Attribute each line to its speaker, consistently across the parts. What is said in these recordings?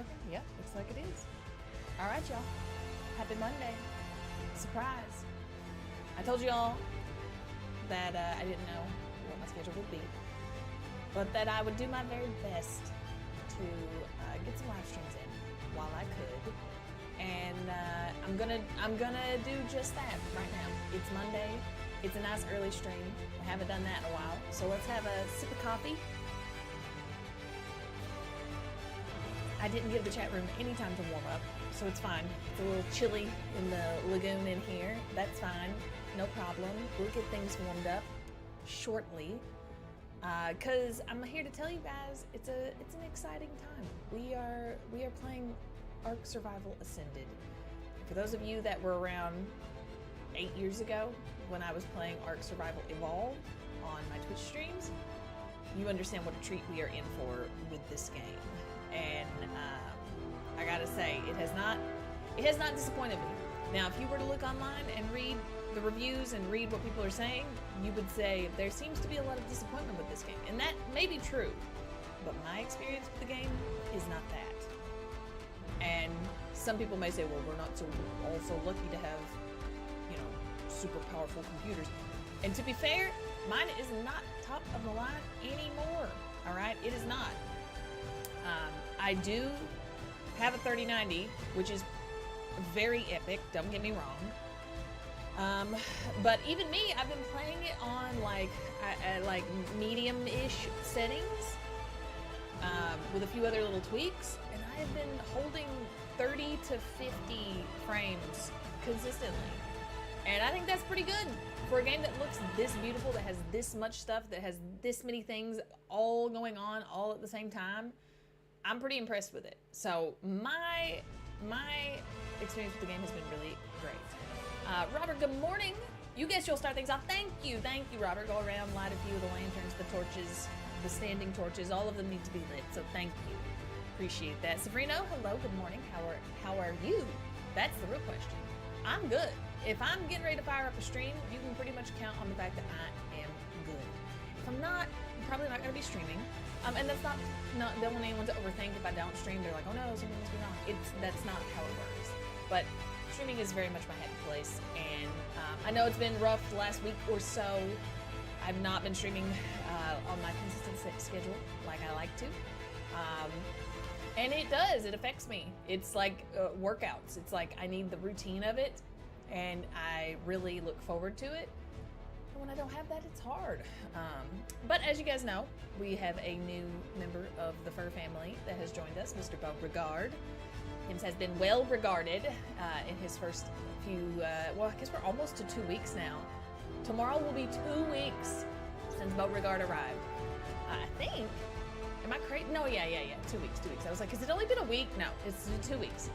Speaker 1: working? Yep, looks like it is. All right, y'all. Happy Monday. Surprise. I told y'all that I didn't know what my schedule would be, but that I would do my very best to get some live streams in while I could. And I'm gonna do just that right now. It's Monday. It's a nice early stream. I haven't done that in a while. So let's have a sip of coffee. I didn't give the chat room any time to warm up, so it's fine. It's a little chilly in the lagoon in here. That's fine. No problem. We'll get things warmed up shortly. Cause I'm here to tell you guys it's an exciting time. We are playing Ark Survival Ascended. For those of you that were around 8 years ago when I was playing Ark Survival Evolved on my Twitch streams, you understand what a treat we are in for with this game. And I gotta say, it has not disappointed me. Now, if you were to look online and read the reviews and read what people are saying, you would say there seems to be a lot of disappointment with this game. And that may be true, but my experience with the game is not that. And some people may say, well, we're not all so lucky to have, you know, super powerful computers. And to be fair, mine is not top of the line anymore. All right, it is not. I do have a 3090, which is very epic, don't get me wrong. But even me, I've been playing it on like medium-ish settings with a few other little tweaks, and I have been holding 30 to 50 frames consistently. And I think that's pretty good for a game that looks this beautiful, that has this much stuff, that has this many things all going on all at the same time. I'm pretty impressed with it. So my experience with the game has been really great. Robert, good morning. You guess you'll start things off. Thank you, Robert. Go around, light a few of the lanterns, the torches, the standing torches. All of them need to be lit, so thank you. Appreciate that. Sabrina, hello, good morning. How are you? That's the real question. I'm good. If I'm getting ready to fire up a stream, you can pretty much count on the fact that I am good. If I'm not, I'm probably not going to be streaming. And that's not don't want anyone to overthink. If I don't stream, they're like, oh no, something must be wrong. That's not how it works. But streaming is very much my happy place, and I know it's been rough the last week or so. I've not been streaming on my consistent schedule like I like to, and it affects me. It's like workouts. It's like I need the routine of it, and I really look forward to it. And when I don't have that, it's hard. But as you guys know, we have a new member of the fur family that has joined us, Mr. Beauregard. Him has been well regarded in his first few, well, I guess we're almost to 2 weeks now. Tomorrow will be 2 weeks since Beauregard arrived. I think, am I crazy? No, yeah, 2 weeks. I was like, has it only been a week? No, it's 2 weeks.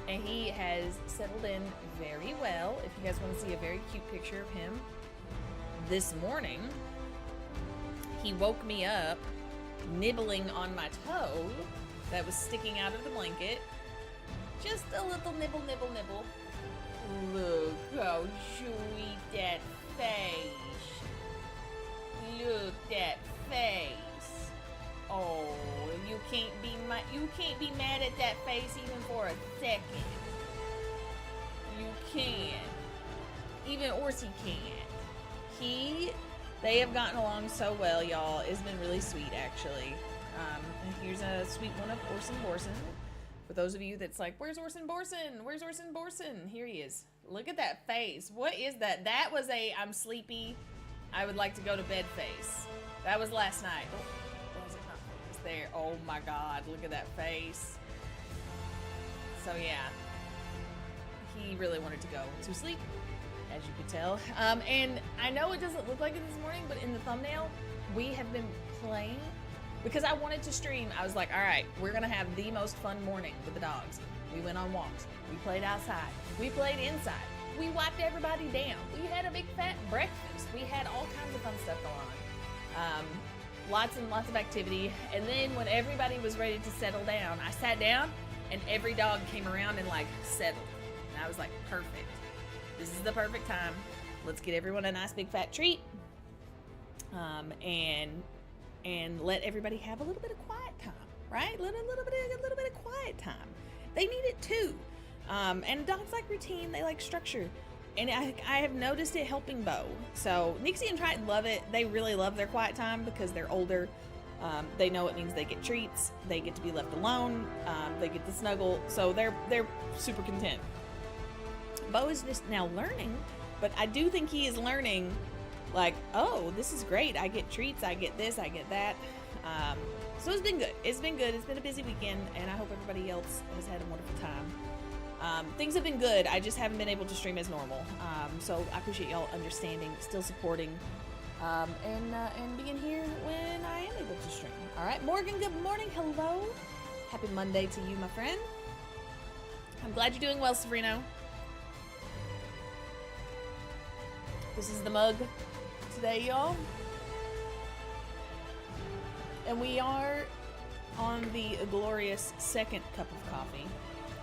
Speaker 1: And he has settled in very well. If you guys want to see a very cute picture of him, this morning, he woke me up nibbling on my toe that was sticking out of the blanket. Just a little nibble. Look how sweet that face. Look that face. Oh, you can't be mad at that face even for a second. You can't. Even Orsi can't. They have gotten along so well, y'all. It's been really sweet, actually. And here's a sweet one of Orson Borson. For those of you that's like, where's Orson Borson? Where's Orson Borson? Here he is. Look at that face. What is that? That was a I'm sleepy, I would like to go to bed face. That was last night. Oh, was it not focused there? Oh my God, look at that face. So yeah, he really wanted to go to sleep, as you could tell. And I know it doesn't look like it this morning, but in the thumbnail, we have been playing because I wanted to stream. I was like, all right, we're gonna have the most fun morning with the dogs. We went on walks, we played outside, we played inside, we wiped everybody down, we had a big fat breakfast, we had all kinds of fun stuff going on. Lots and lots of activity. And then when everybody was ready to settle down, I sat down and every dog came around and like settled. And I was like, perfect. This is the perfect time. Let's get everyone a nice big fat treat. And let everybody have a little bit of quiet time, right? A little bit of quiet time. They need it too. And dogs like routine, they like structure. And I have noticed it helping Bo. So Nixie and Triton love it. They really love their quiet time because they're older. They know it means they get treats. They get to be left alone. They get to snuggle. So they're super content. Bo is just now learning, but I do think he is learning, like, oh, this is great. I get treats. I get this. I get that. So it's been good. It's been good. It's been a busy weekend, and I hope everybody else has had a wonderful time. Things have been good. I just haven't been able to stream as normal. So I appreciate y'all understanding, still supporting, and being here when I am able to stream. All right, Morgan, good morning. Hello. Happy Monday to you, my friend. I'm glad you're doing well, Severino. This is the mug today, y'all. And we are on the glorious second cup of coffee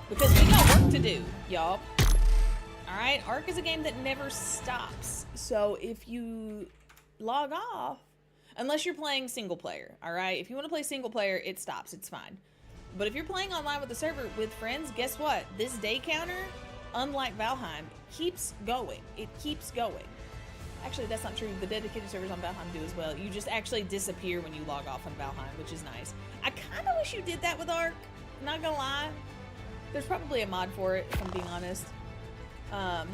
Speaker 1: because we got work to do, y'all. All right, Ark is a game that never stops. So if you log off, unless you're playing single player, all right? If you want to play single player, it stops. It's fine. But if you're playing online with the server with friends, guess what? This day counter, unlike Valheim, keeps going. It keeps going. Actually, that's not true. The dedicated servers on Valheim do as well. You just actually disappear when you log off on Valheim, which is nice. I kind of wish you did that with Ark. Not gonna lie. There's probably a mod for it, if I'm being honest. But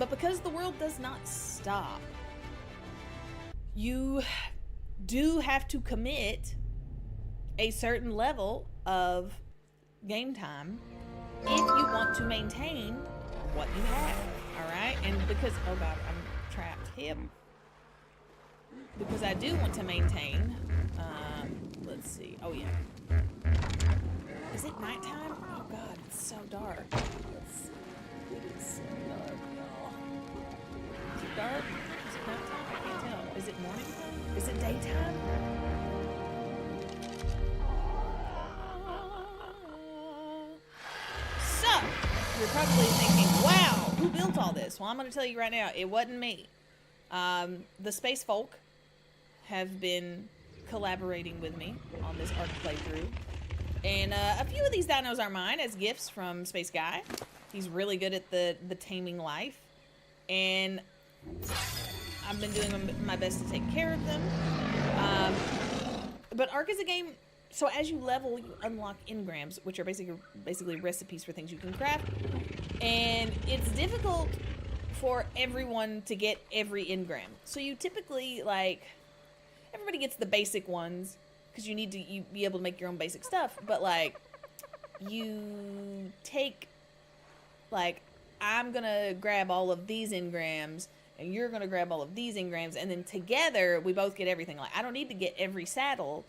Speaker 1: because the world does not stop, you do have to commit a certain level of game time if you want to maintain what you have. All right, and because, oh God, I'm trapped here. Because I do want to maintain, let's see, oh yeah. Is it nighttime? Oh God, it's so dark. It is so dark, y'all. Is it dark? Is it nighttime? I can't tell. Is it morning time? Is it daytime? So, you're probably thinking, wow, who built all this? Well, I'm going to tell you right now, it wasn't me. The Space Folk have been collaborating with me on this Ark playthrough. And a few of these dinos are mine as gifts from Space Guy. He's really good at the taming life. And I've been doing my best to take care of them. But Ark is a game, so as you level, you unlock engrams, which are basically recipes for things you can craft. And it's difficult for everyone to get every engram. So you typically, like, everybody gets the basic ones because you need to be able to make your own basic stuff. But, like, you take, like, I'm going to grab all of these engrams and you're going to grab all of these engrams. And then together we both get everything. Like, I don't need to get every saddle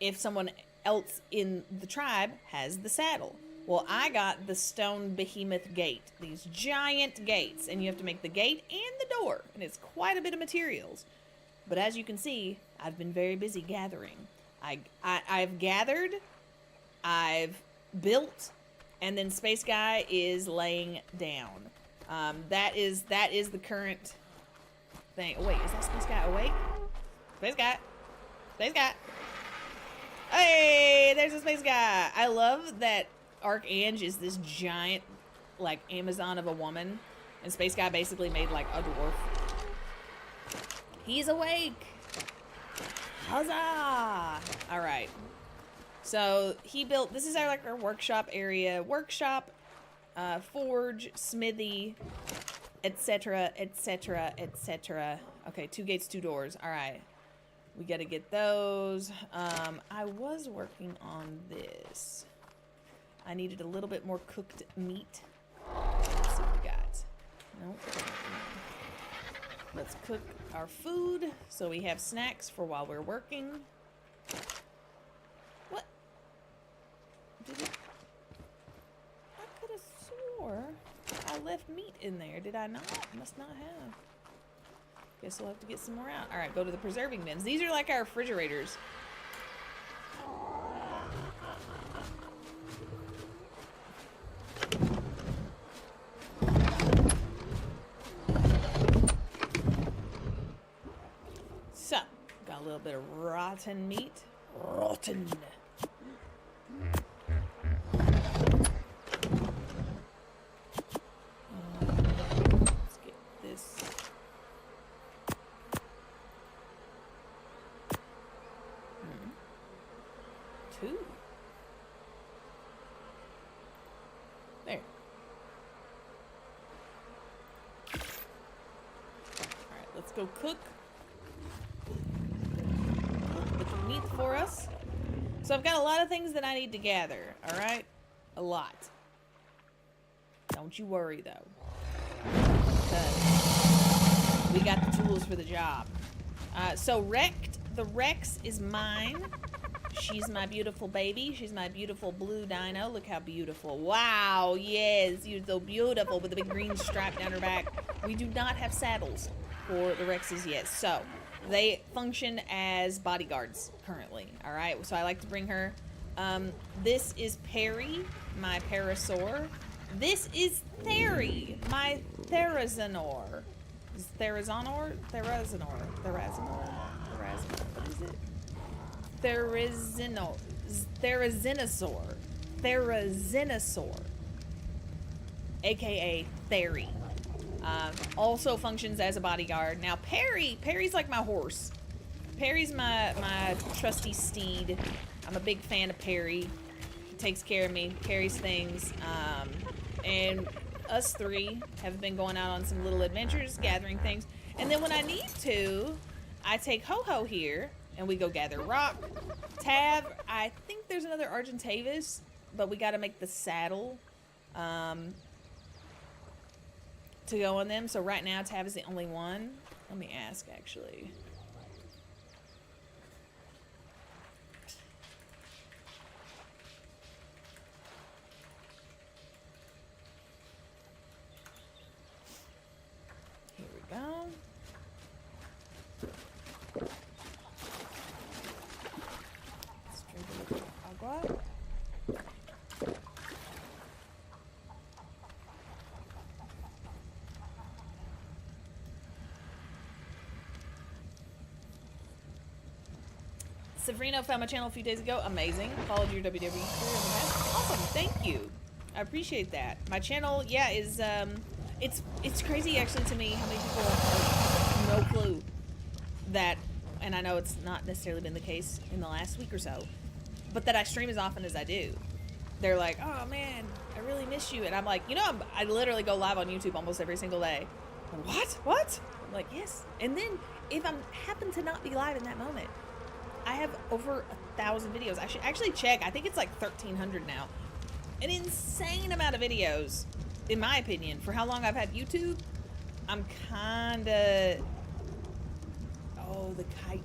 Speaker 1: if someone else in the tribe has the saddle. Well, I got the stone behemoth gate, these giant gates, and you have to make the gate and the door, and it's quite a bit of materials. But as you can see, I've been very busy gathering. I've gathered, I've built, and then Space Guy is laying down. That is the current thing. Oh, wait, is that Space Guy awake? Space Guy. Space Guy. Hey, there's a Space Guy. I love that Archange is this giant, like, Amazon of a woman, and Space Guy basically made, like, a dwarf. He's awake. Huzzah! All right. So he built. This is our workshop area. Workshop, forge, smithy, etc., etc., etc. Okay, 2 gates, 2 doors. All right. We got to get those. I was working on this. I needed a little bit more cooked meat. Let's see what we got. Nope. Let's cook our food so we have snacks for while we're working. What? Did it? I could have swore I left meat in there. Did I not? Must not have. Guess we'll have to get some more out. All right, go to the preserving bins. These are like our refrigerators. So, got a little bit of rotten meat Rotten. Let's get this. Two. There. Alright, let's go cook. Cook the meat for us. So I've got a lot of things that I need to gather, alright? A lot. Don't you worry, though. Because we got the tools for the job. So the Rex is mine. She's my beautiful baby. She's my beautiful blue dino. Look how beautiful. Wow, yes, you're so beautiful with a big green stripe down her back. We do not have saddles for the Rexes yet. So they function as bodyguards currently, all right? So I like to bring her. This is Perry, my parasaur. This is Thery, my therizanor. Is therizanor? Therizanor. What is it? Therizinosaur, aka Thery. Also functions as a bodyguard. Now Perry's like my horse. Perry's my trusty steed. I'm a big fan of Perry. He takes care of me, carries things, and us three have been going out on some little adventures, gathering things. And then when I need to, I take Ho-Ho here, and we go gather rock. Tav, I think there's another Argentavis, but we got to make the saddle to go on them. So right now, Tav is the only one. Let me ask, actually. Here we go. Agua. Severino found my channel a few days ago. Amazing. Followed your WWE career in the past. Awesome. Thank you. I appreciate that. My channel, yeah, is it's crazy actually to me how many people have no clue that, and I know it's not necessarily been the case in the last week or so, but that I stream as often as I do. They're like, oh man, I really miss you. And I'm like, you know, I literally go live on YouTube almost every single day. What? I'm like, yes. And then if I happen to not be live in that moment, I have over 1,000 videos. I should actually check. I think it's like 1,300 now. An insane amount of videos, in my opinion, for how long I've had YouTube. I'm kinda... Oh, the chitin.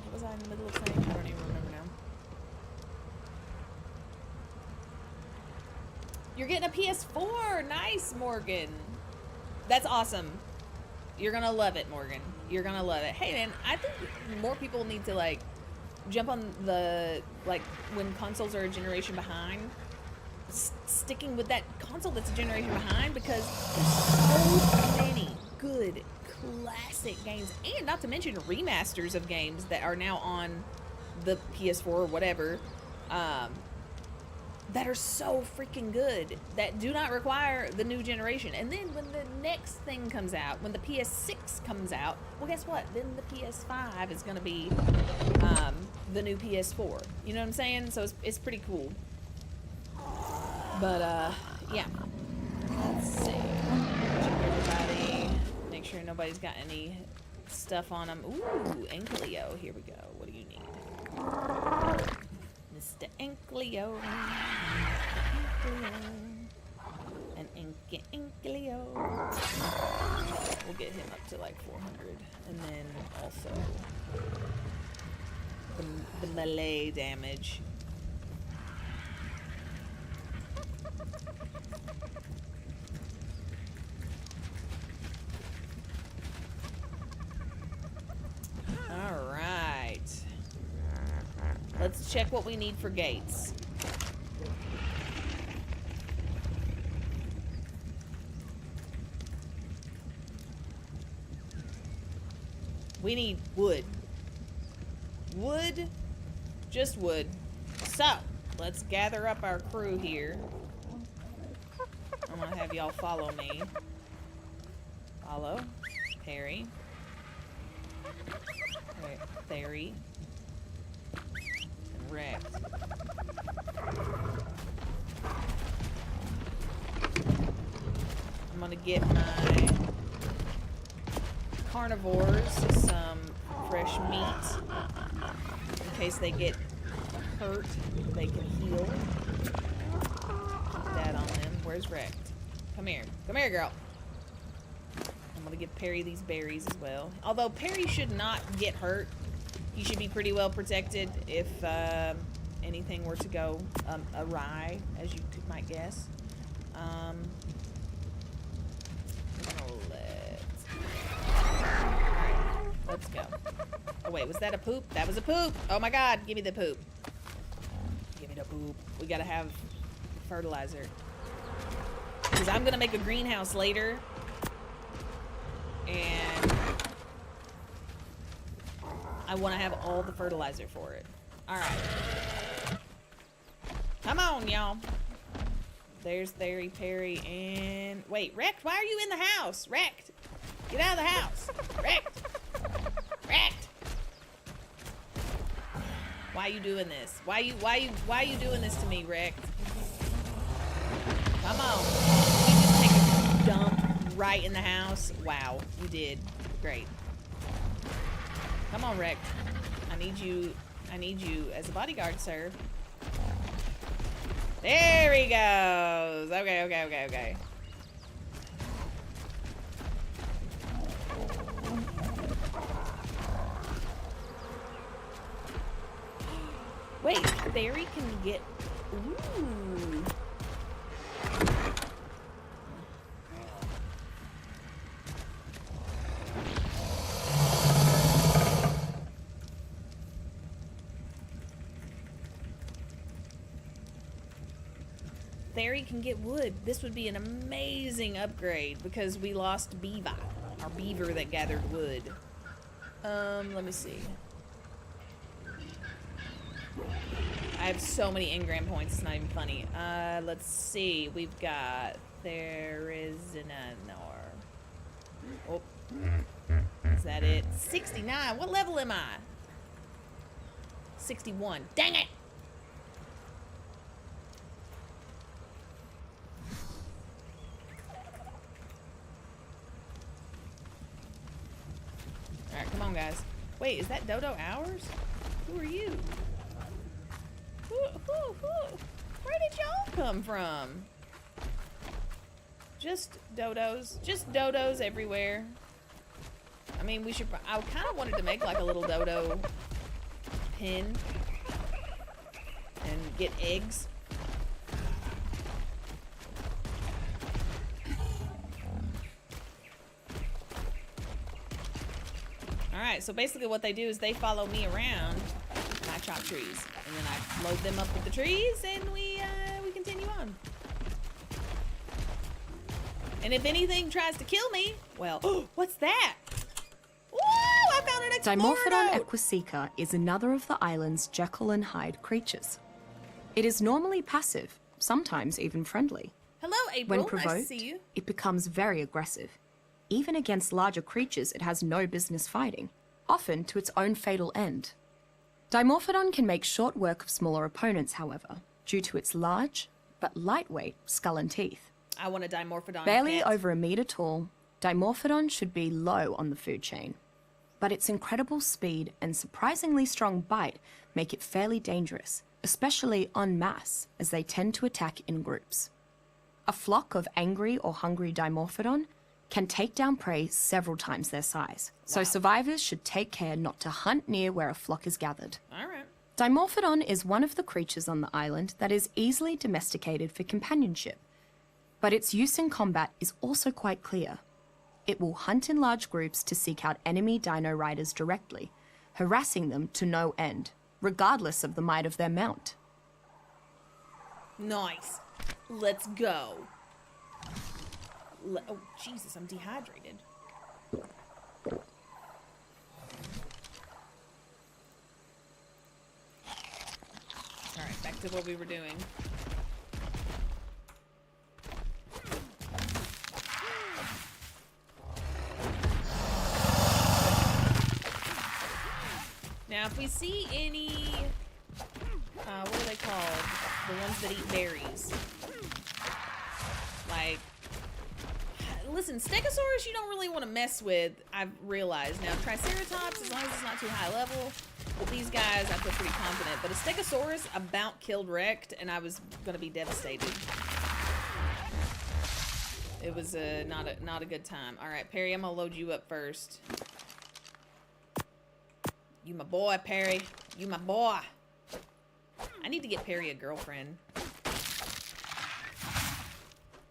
Speaker 1: What was I in the middle of saying? I don't even remember now. You're getting a PS4! Nice, Morgan! That's awesome. You're gonna love it, Morgan. You're gonna love it. Hey, man, I think more people need to, like, jump on the, like, when consoles are a generation behind, sticking with that console that's a generation behind, because there's so many good classic games, and not to mention remasters of games that are now on the PS4 or whatever, that are so freaking good, that do not require the new generation. And then when the next thing comes out, when the PS6 comes out, well, guess what? Then the PS5 is going to be the new PS4. You know what I'm saying? So it's pretty cool. But, yeah. Let's see. Check everybody. Make sure nobody's got any stuff on them. Ooh, Ankleo. Here we go. What do you need? Mr. Ankleo. An Ankleo. We'll get him up to like 400. And then also the melee damage. All right. Let's check what we need for gates. We need wood. Wood. Just wood. So, let's gather up our crew here. I'm gonna have y'all follow me. Follow. Perry. Right. Theory. And Rex. I'm gonna get my carnivores some fresh meat in case they get hurt. They can heal. Keep that on them. Where's Rex? Come here. Come here, girl. I'm gonna give Perry these berries as well. Although Perry should not get hurt. He should be pretty well protected if anything were to go awry, as you might guess. Let's go. Oh wait, was that a poop? That was a poop! Oh my god, give me the poop. Give me the poop. We gotta have fertilizer. Because I'm gonna make a greenhouse later. And I wanna have all the fertilizer for it. Alright. Come on, y'all. There's Theory, Perry, and... Wait, Rex, why are you in the house? Rex! Get out of the house! Rex! Rex! Why are you doing this? Why are you doing this to me, Rex? Come on. You just take a dump right in the house. Wow, you did. Great. Come on, Rex. I need you as a bodyguard, sir. There he goes. Okay. Wait, Theory can get... Ooh. Theory can get wood. This would be an amazing upgrade because we lost Beaver, our beaver that gathered wood. Let me see. I have so many engram points, it's not even funny. Let's see. We've got... There is an... Oh. Is that it? 69. What level am I? 61. Dang it! Alright, come on, guys. Wait, is that Dodo ours? Who are you? Where did y'all come from? Just dodos. Just dodos everywhere. I mean, we should... I kind of wanted to make like a little dodo pen. And get eggs. Alright, so basically what they do is they follow me around. And I chop trees. And then I load them up with the trees and we continue on. And if anything tries to kill me, well, what's that? Woo! I found an explorer
Speaker 2: Dimorphodon
Speaker 1: note!
Speaker 2: equiseca is another of the island's Jekyll and Hyde creatures. It is normally passive, sometimes even friendly.
Speaker 1: Hello, April.
Speaker 2: When provoked,
Speaker 1: nice to see you.
Speaker 2: it becomes very aggressive. Even against larger creatures it has no business fighting, often to its own fatal end. Dimorphodon can make short work of smaller opponents, however, due to its large, but lightweight skull and teeth.
Speaker 1: I want a Dimorphodon
Speaker 2: Barely
Speaker 1: pet.
Speaker 2: over a meter tall, Dimorphodon should be low on the food chain. But its incredible speed and surprisingly strong bite make it fairly dangerous, especially en masse, as they tend to attack in groups. A flock of angry or hungry Dimorphodon can take down prey several times their size, so survivors should take care not to hunt near where a flock is gathered.
Speaker 1: Alright.
Speaker 2: Dimorphodon is one of the creatures on the island that is easily domesticated for companionship, but its use in combat is also quite clear. It will hunt in large groups to seek out enemy dino riders directly, harassing them to no end, regardless of the might of their mount.
Speaker 1: Nice. Let's go. Oh, Jesus, I'm dehydrated. Alright, back to what we were doing. Now, if we see any, what are they called? The ones that eat berries. Like, listen, Stegosaurus you don't really want to mess with, I've realized. Now, Triceratops, as long as it's not too high level, with these guys, I feel pretty confident. But a Stegosaurus about killed wrecked, and I was going to be devastated. It was not a good time. All right, Perry, I'm going to load you up first. You my boy, Perry. You my boy. I need to get Perry a girlfriend.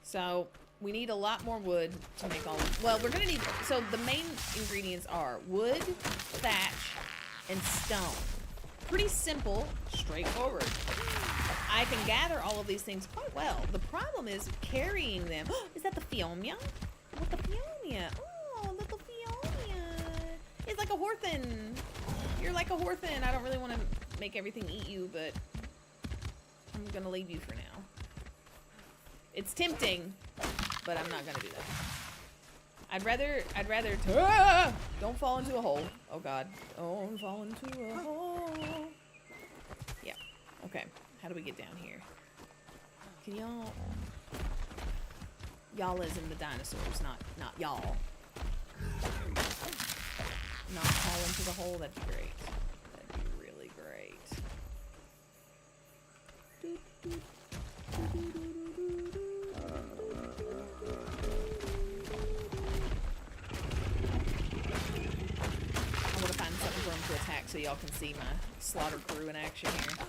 Speaker 1: So, we need a lot more wood to make all... Well, we're gonna need... So, the main ingredients are wood, thatch, and stone. Pretty simple, straightforward. I can gather all of these things quite well. The problem is carrying them. Is that the Fiomia? What the Fiomia? Oh, little Fiomia. It's like a Horthen. You're like a Horthen. I don't really want to make everything eat you, but I'm gonna leave you for now. It's tempting, but I'm not gonna do that. I'd rather don't fall into a hole. Oh God, don't fall into a hole. Yeah. Okay. How do we get down here? Can y'all is in the dinosaurs, not y'all. Not fall into the hole. That'd be great. That'd be really great. I want to find something for them to attack so y'all can see my slaughter crew in action here.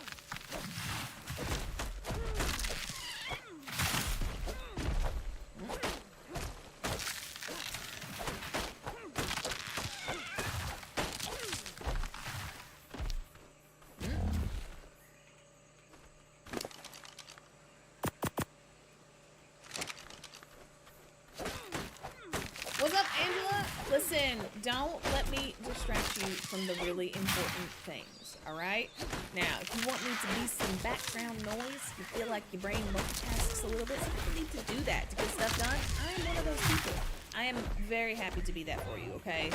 Speaker 1: Don't let me distract you from the really important things, alright? Now, if you want me to be some background noise, you feel like your brain multitasks a little bit, so you need to do that to get stuff done. I'm one of those people. I am very happy to be that for you, okay?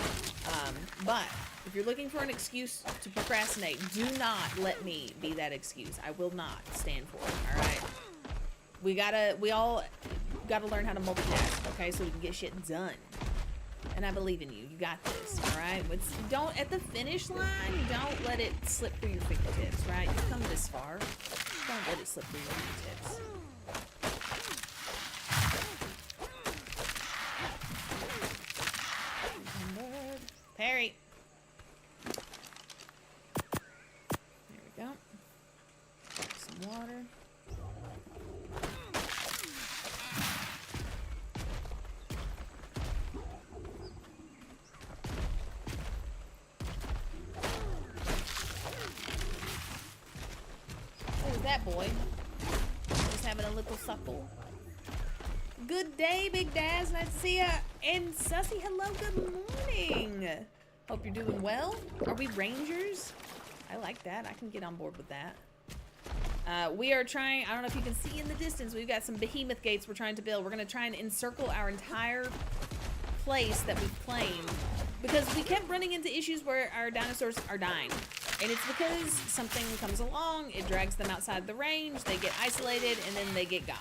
Speaker 1: But if you're looking for an excuse to procrastinate, do not let me be that excuse. I will not stand for it, alright? We all gotta learn how to multitask, okay? So we can get shit done. And I believe in you. You got this, all right? Don't, at the finish line, don't let it slip through your fingertips, right? You've come this far. Don't let it slip through your fingertips. Perry. There we go. Some water. That boy just having a little suckle. Good day, Big Daz. Nice to see ya. And Sussy, hello, good morning. Hope you're doing well. Are we rangers? I like that. I can get on board with that. We are trying, I don't know if you can see in the distance, we've got some behemoth gates we're trying to build. We're going to try and encircle our entire place that we've claimed because we kept running into issues where our dinosaurs are dying. And it's because something comes along, it drags them outside the range, they get isolated, and then they get got.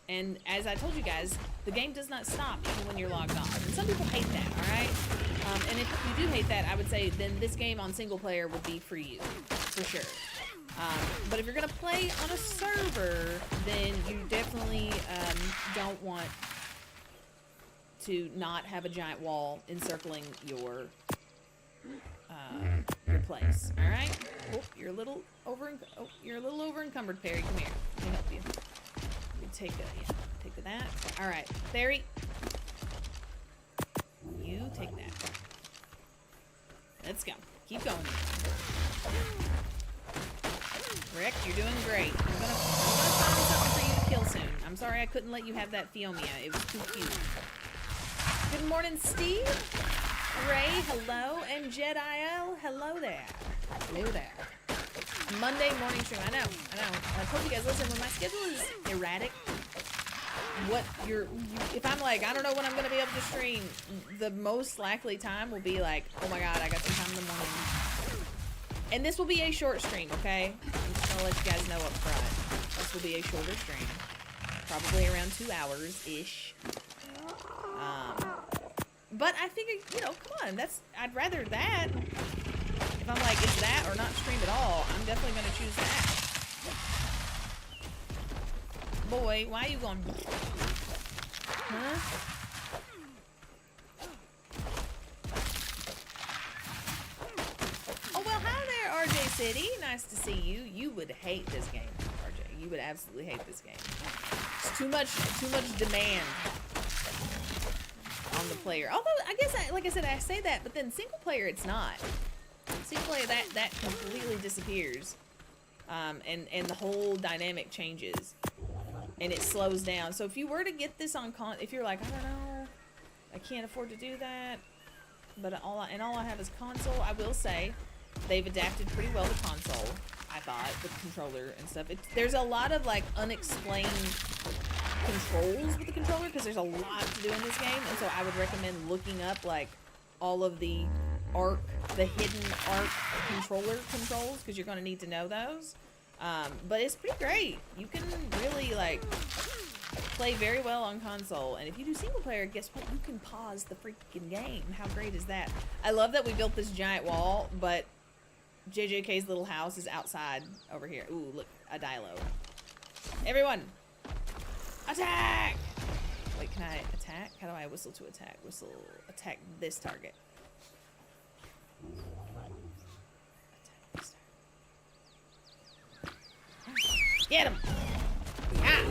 Speaker 1: And as I told you guys, the game does not stop even when you're logged on. And some people hate that, alright? And if you do hate that, I would say then this game on single player would be for you, for sure. But if you're going to play on a server, then you definitely don't want to not have a giant wall encircling your place. All right. Oh, you're a little over encumbered, Perry. Come here. Let me help you. Let me take that. All right, Perry. You take that. Let's go. Keep going. Rick, you're doing great. I'm gonna find something for I'm sorry I couldn't let you have that Fiomia. It was too cute. Good morning, Steve. Ray, hello. And Jediel, hello there. Hello there. Monday morning stream. I know. I told you guys, listen, when my schedule is erratic, if I'm like, I don't know when I'm gonna be able to stream, the most likely time will be like, oh my god, I got some time in the morning. And this will be a short stream, okay? I'm just gonna let you guys know up front. This will be a shorter stream. Probably around 2 hours-ish. But I figured, you know, come on, I'd rather that. If I'm like, it's that or not stream at all, I'm definitely gonna choose that. Boy, why are you going? Huh? Oh, well, hi there, RJ City. Nice to see you. You would hate this game, RJ. You would absolutely hate this game. It's too much demand on the player. Although, I guess, like I said, I say that, but then single player, it's not. Single player, that completely disappears. And the whole dynamic changes. And it slows down. So if you were to get this on if you're like, I don't know, I can't afford to do that, but all I have is console, I will say they've adapted pretty well to console, I thought, with controller and stuff. There's a lot of like unexplained controls with the controller because there's a lot to do in this game, and so I would recommend looking up like all of the hidden ARC controller controls because you're going to need to know those. But it's pretty great. You can really like play very well on console, and if you do single player, guess what? You can pause the freaking game. How great is that? I love that we built this giant wall, but JJK's little house is outside over here. Ooh, look, a Dilo. Everyone, attack! Wait, can I attack? How do I whistle to attack? Whistle, attack this target. Get him! Ah!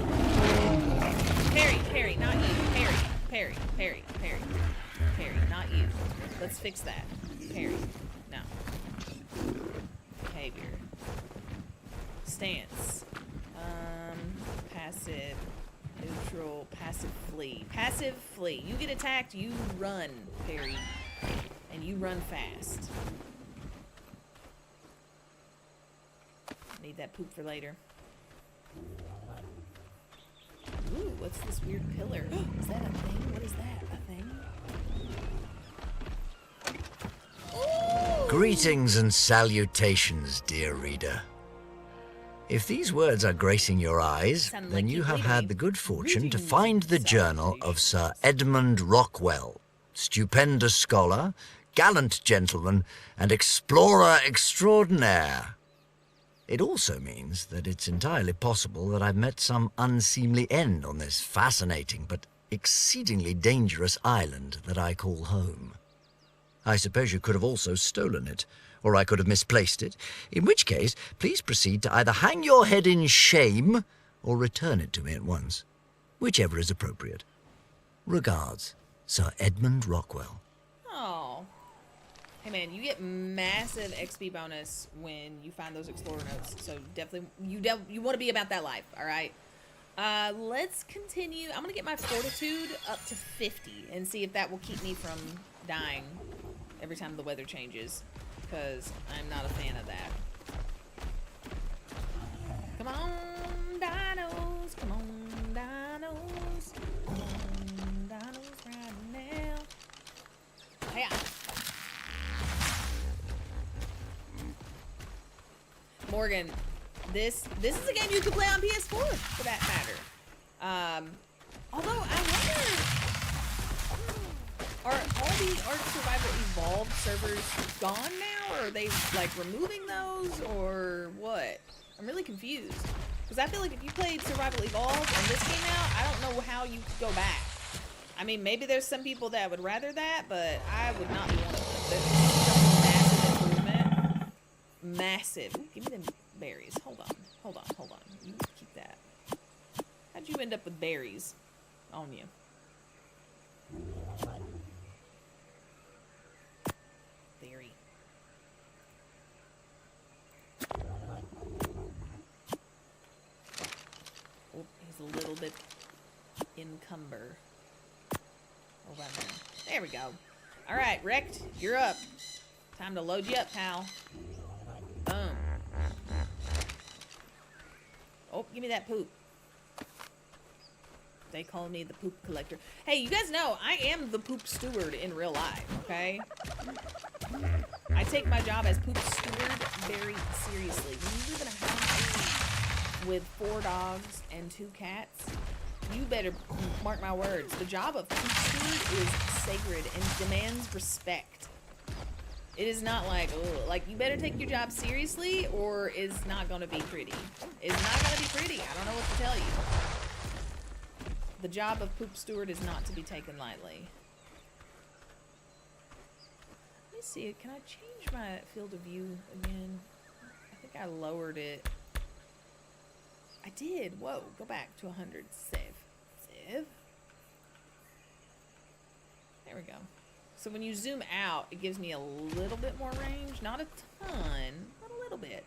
Speaker 1: Parry, not you. Parry, not you. Let's fix that. Parry. No. Behavior. Stance. Passive. Neutral. Passive flee. Passive flee. You get attacked, you run, parry. And you run fast. Need that poop for later. Ooh, what's this weird pillar? Is that a thing? What is that? A thing? Ooh!
Speaker 3: Greetings and salutations, dear reader. If these words are gracing your eyes, then you have had the good fortune to find the journal of Sir Edmund Rockwell, stupendous scholar, gallant gentleman, and explorer extraordinaire. It also means that it's entirely possible that I've met some unseemly end on this fascinating but exceedingly dangerous island that I call home. I suppose you could have also stolen it, or I could have misplaced it, in which case, please proceed to either hang your head in shame or return it to me at once, whichever is appropriate. Regards, Sir Edmund Rockwell.
Speaker 1: Oh. Hey man, you get massive XP bonus when you find those explorer notes, so definitely, you want to be about that life, alright? Let's continue. I'm gonna get my fortitude up to 50 and see if that will keep me from dying every time the weather changes, because I'm not a fan of that. Come on, dinos, come on, dinos, come on, dinos right now. Hiya. Morgan, this is a game you could play on PS4 for that matter. Although I wonder, are all these Ark Survival Evolved servers gone now, or are they like removing those, or what? I'm really confused because I feel like if you played Survival Evolved and this came out, I don't know how you could go back. I mean, maybe there's some people that would rather that, but I would not be one of them. There's massive improvement. Massive. Ooh, give me them berries. Hold on. You keep that. How'd you end up with berries on you? Berry. Oh, he's a little bit encumber. Over there. There we go. All right, Wrecked, you're up. Time to load you up, pal. Boom. Oh, give me that poop. They call me the poop collector. Hey, you guys know I am the poop steward in real life, okay? I take my job as poop steward very seriously. When you live in a house with 4 dogs and 2 cats, you better mark my words. The job of poop steward is sacred and demands respect. It is not like, ugh, like you better take your job seriously or it's not gonna be pretty. It's not gonna be pretty. I don't know what to tell you. The job of poop steward is not to be taken lightly. Let me see, can I change my field of view again? I think I lowered it. I did. Whoa, go back to 100. Save. Save. There we go. So when you zoom out, it gives me a little bit more range. Not a ton, but a little bit.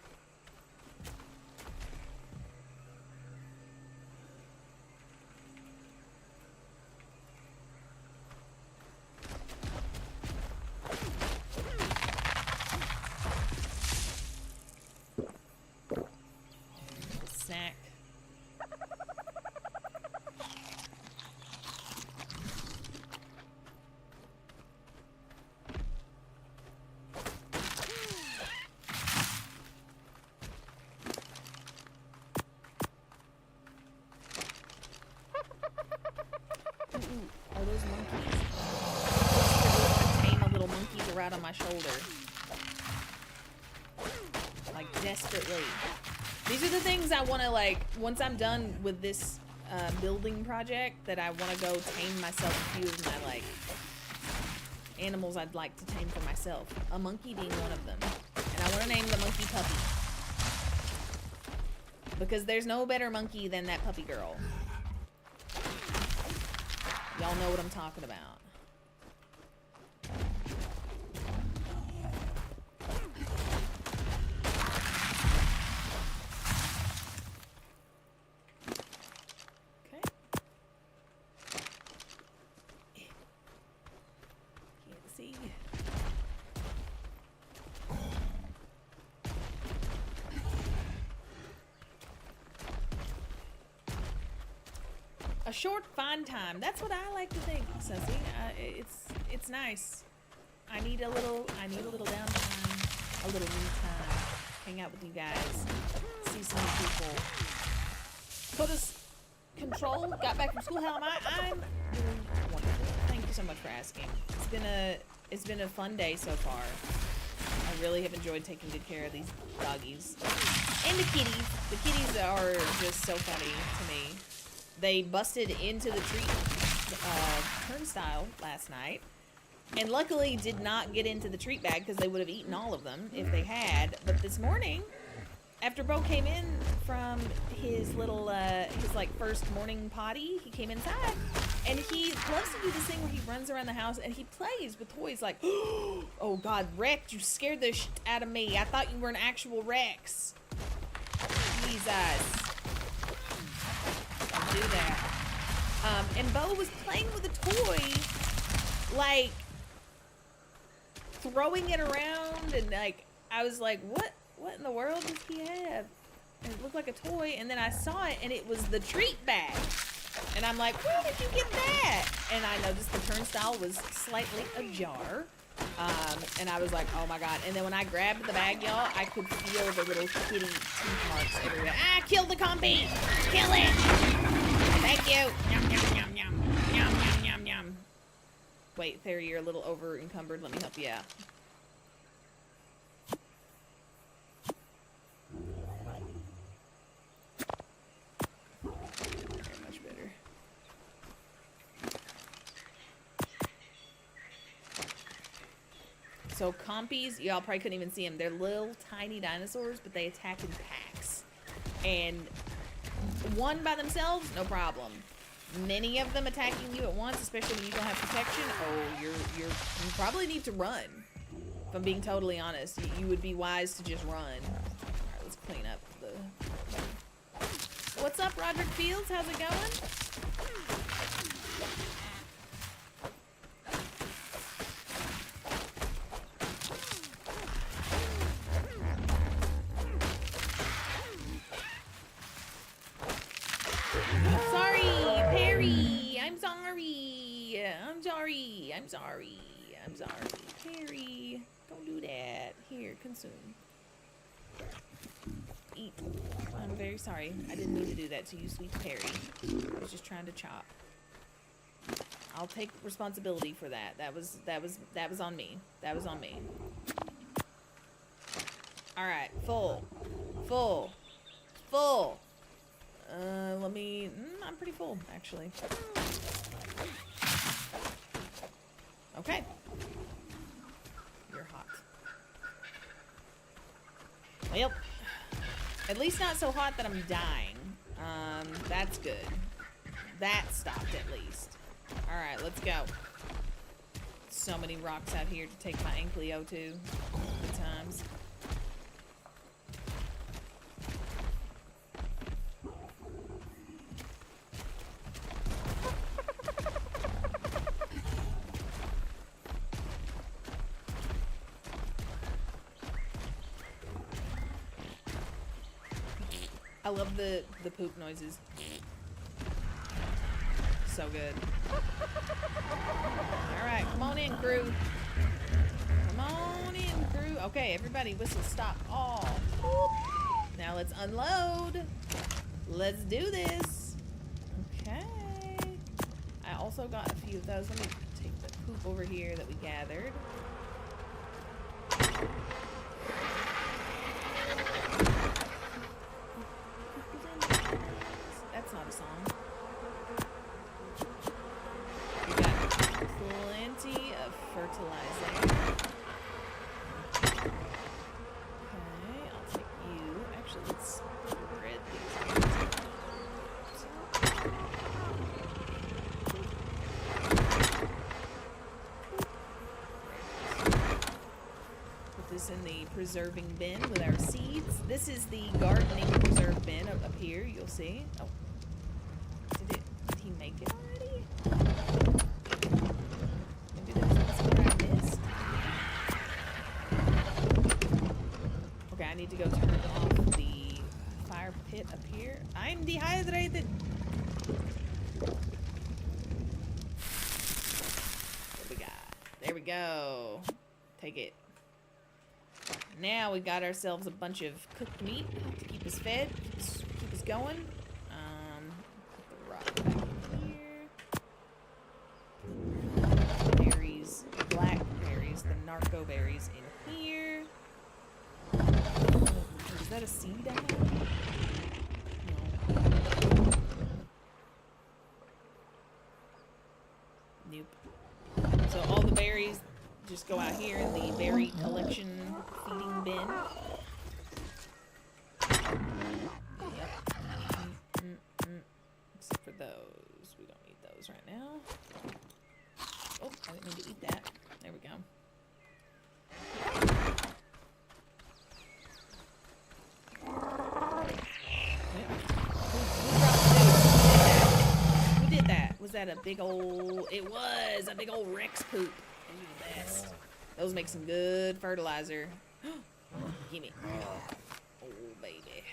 Speaker 1: Snack. Are those monkeys? I tame a little monkey to ride on my shoulder. Like, desperately. These are the things I want to, like, once I'm done with this building project, that I want to go tame myself a few of my, like, animals I'd like to tame for myself. A monkey being one of them. And I want to name the monkey Puppy. Because there's no better monkey than that puppy girl. Y'all know what I'm talking about. Okay. Can't see. A short fun time. That's what I like to think, Sussy. It's nice. I need a little downtime, a little me time. Hang out with you guys. See some new people. Put us control. Got back from school. How am I? I'm doing wonderful. Thank you so much for asking. It's been a fun day so far. I really have enjoyed taking good care of these doggies and the kitties. The kitties are just so funny to me. They busted into the tree turnstile last night, and luckily did not get into the treat bag because they would have eaten all of them if they had. But this morning, after Bo came in from his little, his like first morning potty, he came inside, and he loves to do this thing where he runs around the house and he plays with toys like, oh God, Rex, you scared the shit out of me. I thought you were an actual Rex. Jesus. Do that. And Bo was playing with a toy, like throwing it around, and like I was like, what in the world does he have? And it looked like a toy, and then I saw it and it was the treat bag. And I'm like, where did you get that? And I noticed the turnstile was slightly ajar. And I was like, oh my God. And then when I grabbed the bag, y'all, I could feel the little kitty teeth marks everywhere. Ah, kill the compy! Kill it! Thank you! Yum, yum, yum, yum. Yum, yum, yum, yum. Wait, Fairy, you're a little over encumbered. Let me help you out. Very much better. So compies, y'all probably couldn't even see them. They're little tiny dinosaurs, but they attack in packs. And one by themselves, no problem. Many of them attacking you at once, especially when you don't have protection, oh, you probably need to run. If I'm being totally honest, you would be wise to just run. All right, let's clean up the... What's up, Roderick Fields? How's it going? Sorry, Perry. I'm sorry. I'm sorry. I'm sorry. I'm sorry. Perry, don't do that. Here, consume. Eat. I'm very sorry. I didn't mean to do that to you, sweet Perry. I was just trying to chop. I'll take responsibility for that. That was on me. That was on me. All right, full. Let me. I'm pretty full actually. Okay. You're hot. Well, at least not so hot that I'm dying. That's good. That stopped at least. All right, let's go. So many rocks out here to take my Ankleo to. Good times. I love the poop noises. So good. Alright, come on in, crew. Come on in, crew. Okay, everybody, whistle stop. Oh. Now let's unload. Let's do this. Okay. I also got a few of those. Let me take the poop over here that we gathered. That's not a song. We got plenty of fertilizing. Okay, I'll take you. Actually, let's spread these. Put this in the preserving bin with our seeds. This is the gardening preserve bin up here. You'll see. Oh. Did he make it already? Maybe there's somewhere I missed. Okay, I need to go turn off the fire pit up here. I'm dehydrated. What we got? There we go. Take it. Now we got ourselves a bunch of cooked meat to keep us fed, keep us going. Put the rock back in here. Berries, blackberries, the narco berries in here. Is that a seed down there? No. Nope. So all the berries just go out here in the berry collection feeding bin. Yep. Except for those. We don't need those right now. Oh, I didn't mean to eat that. There we go. Who did that? Was that a big old... It was a big old Rex poop. Those are the best. Those make some good fertilizer. Gimme. Oh, baby.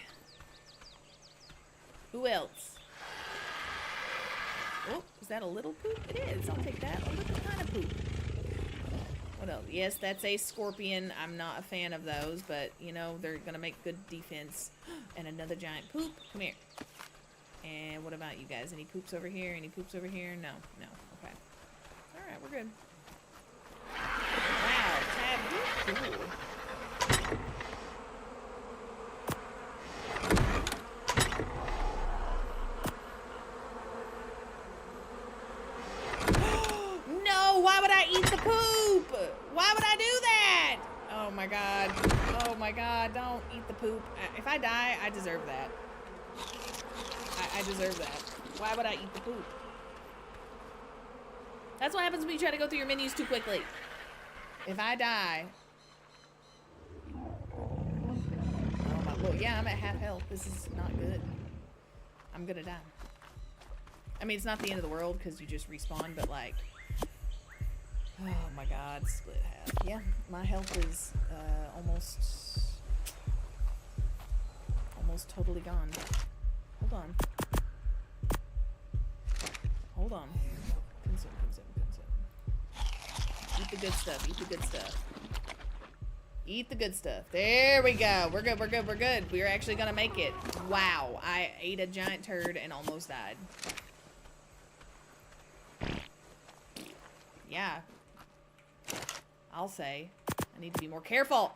Speaker 1: Who else? Oh, is that a little poop? It is. I'll take that. A little kind of poop. What else? Yes, that's a scorpion. I'm not a fan of those, but, you know, they're going to make good defense. And another giant poop. Come here. And what about you guys? Any poops over here? Any poops over here? No. No. Okay. All right, we're good. Wow, Tab, you're cool. No, why would I eat the poop? Why would I do that? Oh my god. Oh my god, don't eat the poop. If I die, I deserve that. I deserve that. Why would I eat the poop? That's what happens when you try to go through your menus too quickly. If I die... Oh my, well, yeah, I'm at half health. This is not good. I'm gonna die. I mean, it's not the end of the world because you just respawn, but like... Oh my god, split half. Yeah, my health is almost totally gone. Hold on. Hold on. Consume. Eat the good stuff. Eat the good stuff. There we go. We're good. We're actually gonna make it. Wow. I ate a giant turd and almost died. Yeah. I'll say. I need to be more careful.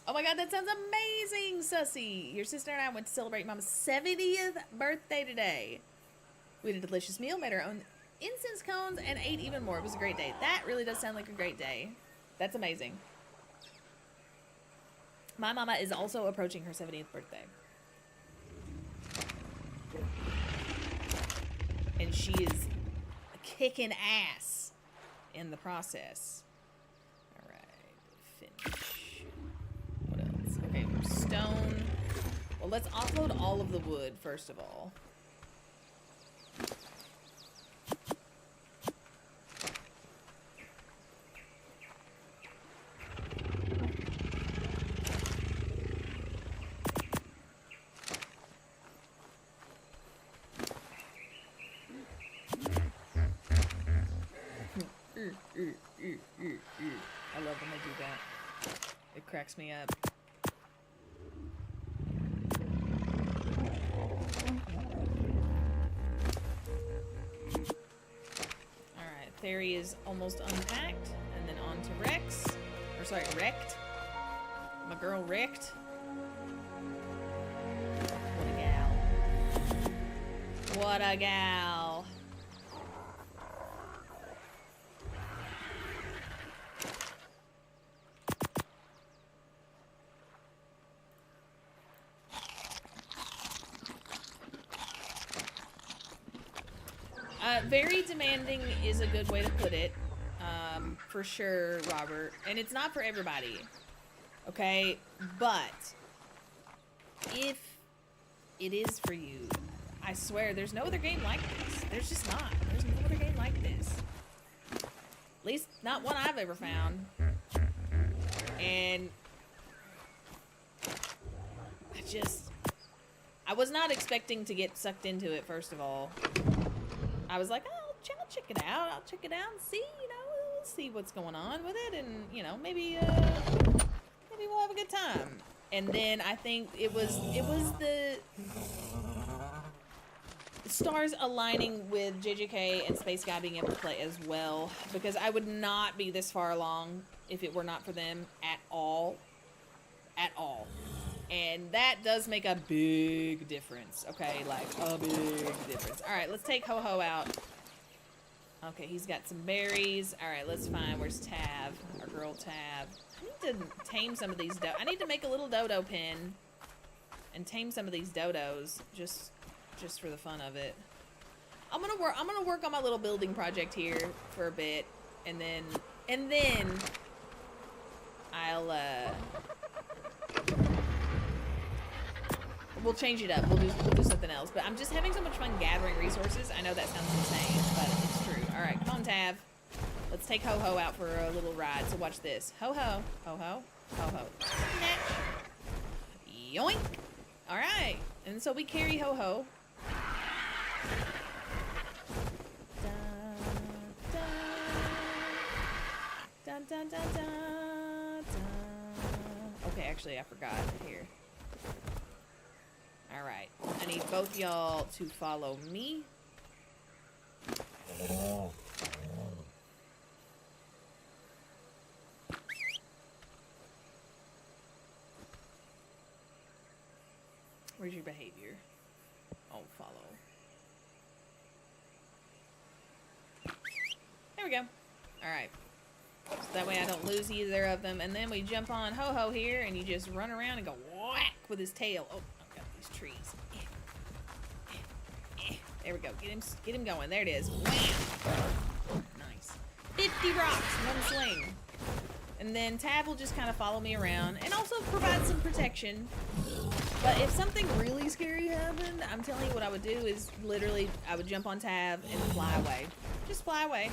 Speaker 1: Oh my god, that sounds amazing, Sussy! Your sister and I went to celebrate Mama's 70th birthday today. We had a delicious meal, made our own incense cones, and ate even more. It was a great day. That really does sound like a great day. That's amazing. My mama is also approaching her 70th birthday. And she is kicking ass in the process. Alright, finish. What else? Okay, stone. Well, let's offload all of the wood, first of all. I love when they do that. It cracks me up. Alright, Theory is almost unpacked. And then on to Rex. Or sorry, Wrecked. My girl Wrecked. What a gal. What a gal. Very demanding is a good way to put it, for sure, Robert. And it's not for everybody, okay? But if it is for you, I swear, there's no other game like this. There's just not. There's no other game like this. At least not one I've ever found. And I was not expecting to get sucked into it, first of all. I was like, oh, I'll check it out. I'll check it out and see, you know, we'll see what's going on with it. And, you know, maybe we'll have a good time. And then I think it was the stars aligning with JJK and Space Guy being able to play as well. Because I would not be this far along if it were not for them at all. At all. And that does make a big difference, okay? Like, a big difference. Alright, let's take Ho-Ho out. Okay, he's got some berries. Alright, let's find, where's Tav? Our girl Tav. I need to tame some of these I need to make a little dodo pen and tame some of these dodos, just for the fun of it. I'm gonna work on my little building project here for a bit, and then I'll we'll change it up. We'll do something else. But I'm just having so much fun gathering resources. I know that sounds insane, but it's true. All right, come on, Tav. Let's take Ho-Ho out for a little ride. So watch this. Ho-Ho. Ho-Ho. Ho-Ho. Snatch. Yoink. All right. And so we carry Ho-Ho. Dun, dun, dun, dun, dun. Okay, actually, I forgot. Here. Alright, I need both y'all to follow me. Where's your behavior? Oh, follow. There we go. Alright. So that way I don't lose either of them. And then we jump on Ho-Ho here, and you just run around and go whack with his tail. Oh. Trees. There we go. Get him going. There it is. Wham! Nice. 50 rocks in one swing. And then Tav will just kind of follow me around and also provide some protection. But if something really scary happened, I'm telling you what I would do is literally I would jump on Tav and fly away. Just fly away.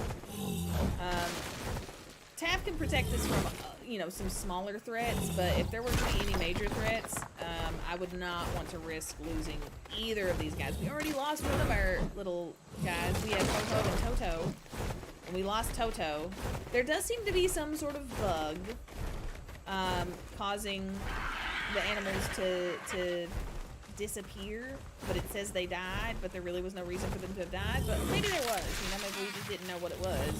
Speaker 1: Tav can protect us from, you know, some smaller threats, but if there were to be any major threats, I would not want to risk losing either of these guys. We already lost one of our little guys. We have Ho-Ho and Toto, and we lost Toto. There does seem to be some sort of bug causing the animals to disappear, but it says they died, but there really was no reason for them to have died. But maybe there was, you know, maybe we just didn't know what it was.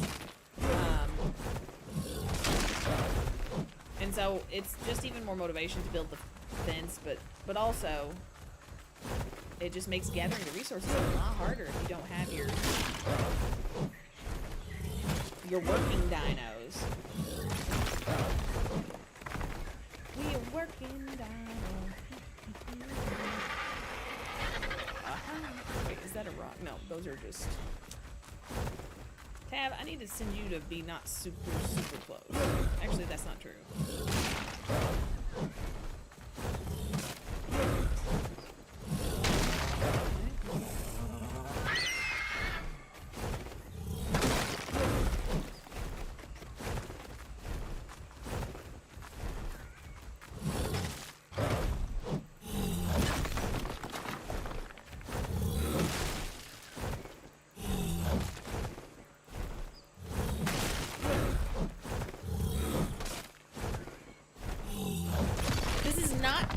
Speaker 1: And so it's just even more motivation to build the fence, but also it just makes gathering the resources a lot harder if you don't have your working dinos. We are working dinos. Wait, is that a rock? No, those are just... Tab, I need to send you to be not super, super close. Actually, that's not true.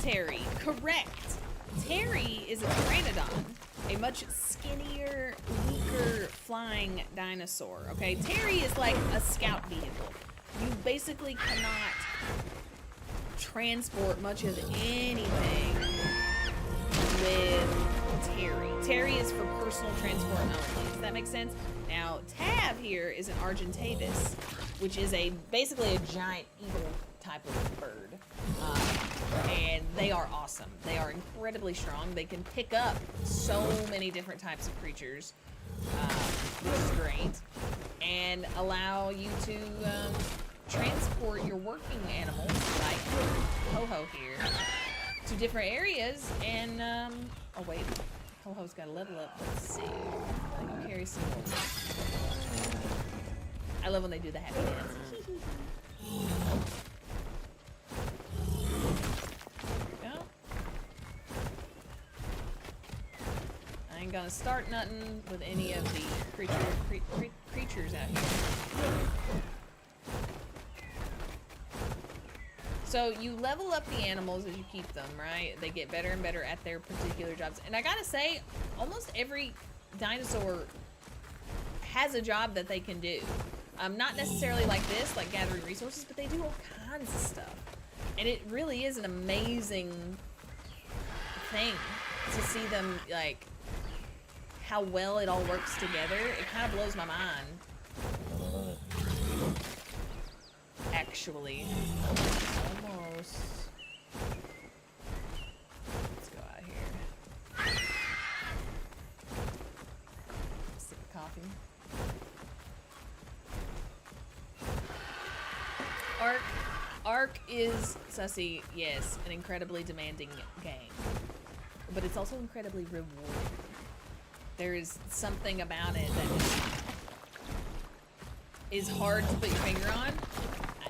Speaker 1: Terry. Correct. Terry is a pteranodon, a much skinnier, weaker flying dinosaur. Okay, Terry is like a scout vehicle. You basically cannot transport much of anything with Terry. Terry is for personal transport only. Does that make sense? Now, Tab here is an Argentavis, which is basically a giant eagle type of bird. And they are awesome. They are incredibly strong. They can pick up so many different types of creatures, which is great, and allow you to transport your working animals, like Ho-Ho here, to different areas. And oh wait, Ho-Ho's got to level up. Let's see. I can carry some more. I love when they do the happy dance. I ain't gonna start nothing with any of the creatures out here. So you level up the animals as you keep them, right? They get better and better at their particular jobs. And I gotta say, almost every dinosaur has a job that they can do. Not necessarily like this, like gathering resources, but they do all kinds of stuff. And it really is an amazing thing to see them, like, how well it all works together. It kind of blows my mind. Actually. Almost. Let's go out here. Sip of coffee. Ark is, Sussy, yes, an incredibly demanding game. But it's also incredibly rewarding. There is something about it that is hard to put your finger on.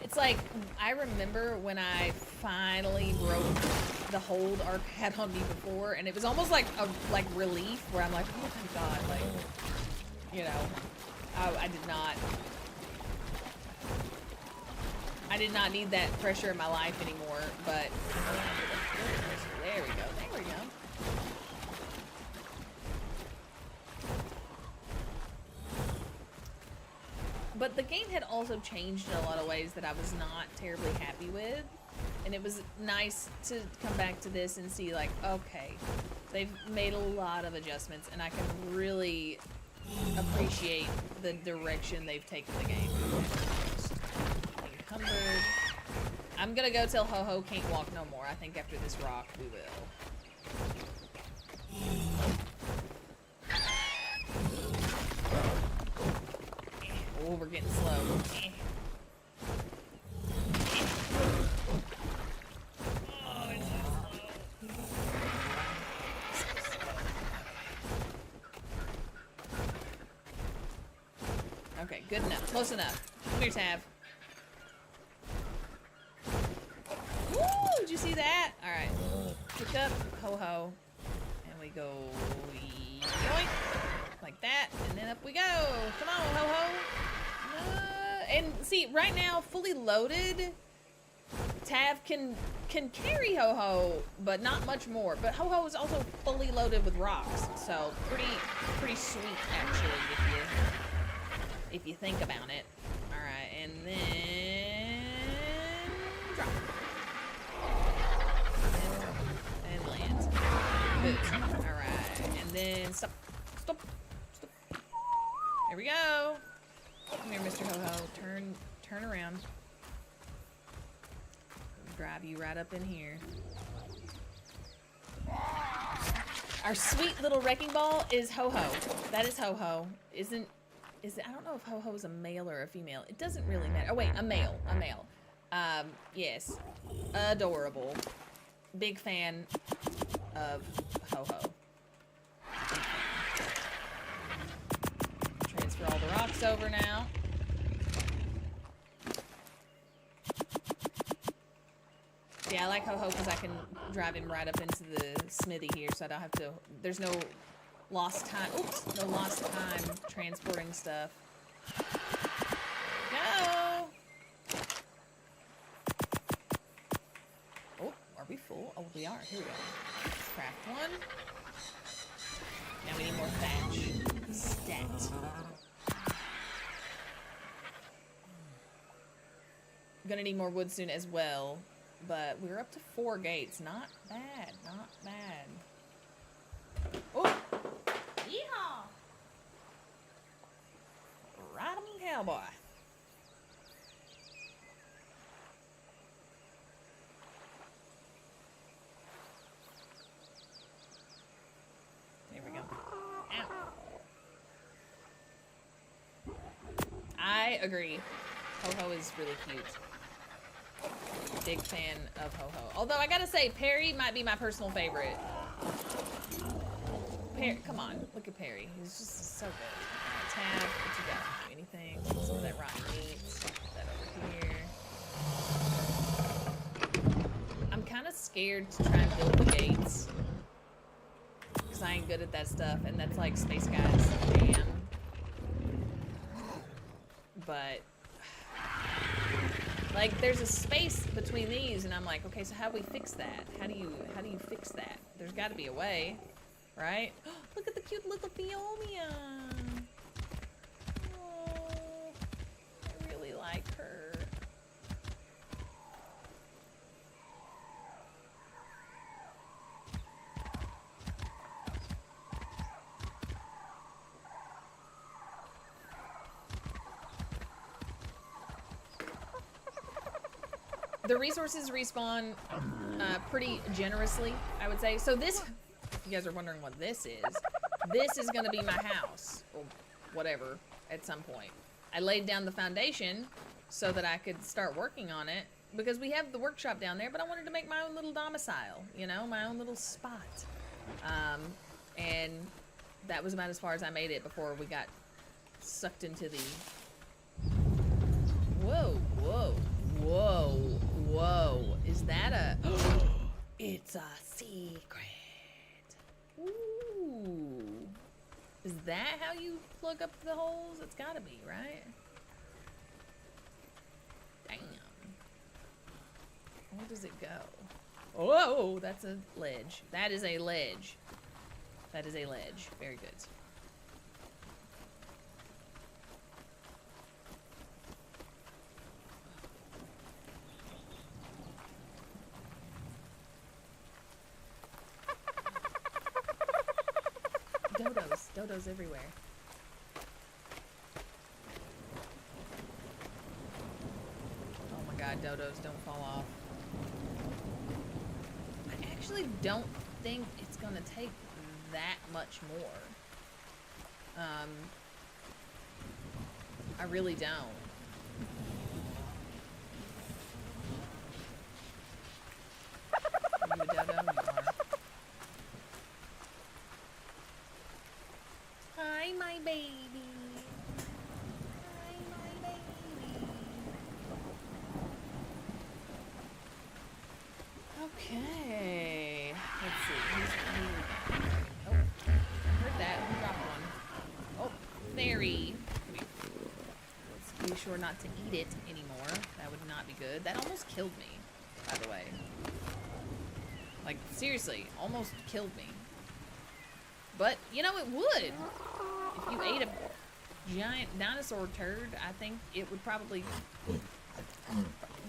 Speaker 1: It's like, I remember when I finally broke the hold Ark had on me before, and it was almost like a relief, where I'm like, oh my god, like, you know, I did not need that pressure in my life anymore, but there we go, there we go. But the game had also changed in a lot of ways that I was not terribly happy with. And it was nice to come back to this and see, like, okay, they've made a lot of adjustments, and I can really appreciate the direction they've taken the game. Encumbered. I'm gonna go till Ho-Ho can't walk no more. I think after this rock, we will. Oh, we're getting slow. Oh, it's so slow. Okay, good enough. Close enough. Come here, Tab. see that? All right. Pick up Ho-Ho. And we go yoink. Like that. And then up we go. Come on, Ho-Ho. And see, right now, fully loaded, Tav can carry Ho-Ho, but not much more. But Ho-Ho is also fully loaded with rocks. So pretty sweet, actually, if you think about it. All right, and then drop. And land. Good. All right, and then stop. There we go. Come here, Mr. Ho-Ho. Turn around. Drive you right up in here. Our sweet little wrecking ball is Ho-Ho. That is Ho-Ho. Is it? I don't know if Ho-Ho is a male or a female. It doesn't really matter. Oh wait, a male. Yes. Adorable. Big fan of Ho-Ho. Transfer all the rocks over now. Yeah, I like Ho-Ho because I can drive him right up into the smithy here, so I don't have to. There's no lost time. Oops, no lost time transporting stuff. Go. Oh, are we full? Oh, we are. Here we go. Let's craft one. Now we need more thatch. Stat. Gonna need more wood soon as well. But we're up to 4 gates. Not bad. Not bad. Oh! Yeehaw! Ride 'em, cowboy. There we go. Ow. I agree. Ho-Ho is really cute. Big fan of Ho-Ho. Although I gotta say, Perry might be my personal favorite. Come on, look at Perry. He's just so good. Alright, Tab, what you got? Anything? Some of that rotten meat. Put that over here. I'm kind of scared to try and build the gates. Because I ain't good at that stuff. And that's like Space Guy's jam. But like, there's a space between these, and I'm like, okay, so how do we fix that? How do you fix that? There's got to be a way, right? Look at the cute little Phiomia. Oh, I really like her. The resources respawn pretty generously, I would say. So this, if you guys are wondering what this is going to be my house, or whatever, at some point. I laid down the foundation so that I could start working on it, because we have the workshop down there, but I wanted to make my own little domicile, you know, my own little spot. And that was about as far as I made it before we got sucked into the... Whoa, whoa. Whoa, whoa. Is that a... It's a secret. Ooh. Is that how you plug up the holes? It's gotta be, right? Damn. Where does it go? Whoa, that's a ledge. That is a ledge. That is a ledge. Very good. Dodos everywhere. Oh my god, dodos, don't fall off. I actually don't think it's gonna take that much more. I really don't. Are you a dodo? You are. Hi, my baby. Hi, my baby. Okay. Let's see. Oh, heard that. Who dropped one? Oh, fairy. Come here. Let's be sure not to eat it anymore. That would not be good. That almost killed me, by the way. Like, seriously, almost killed me. But, you know, it would. If you ate a giant dinosaur turd, I think it would probably...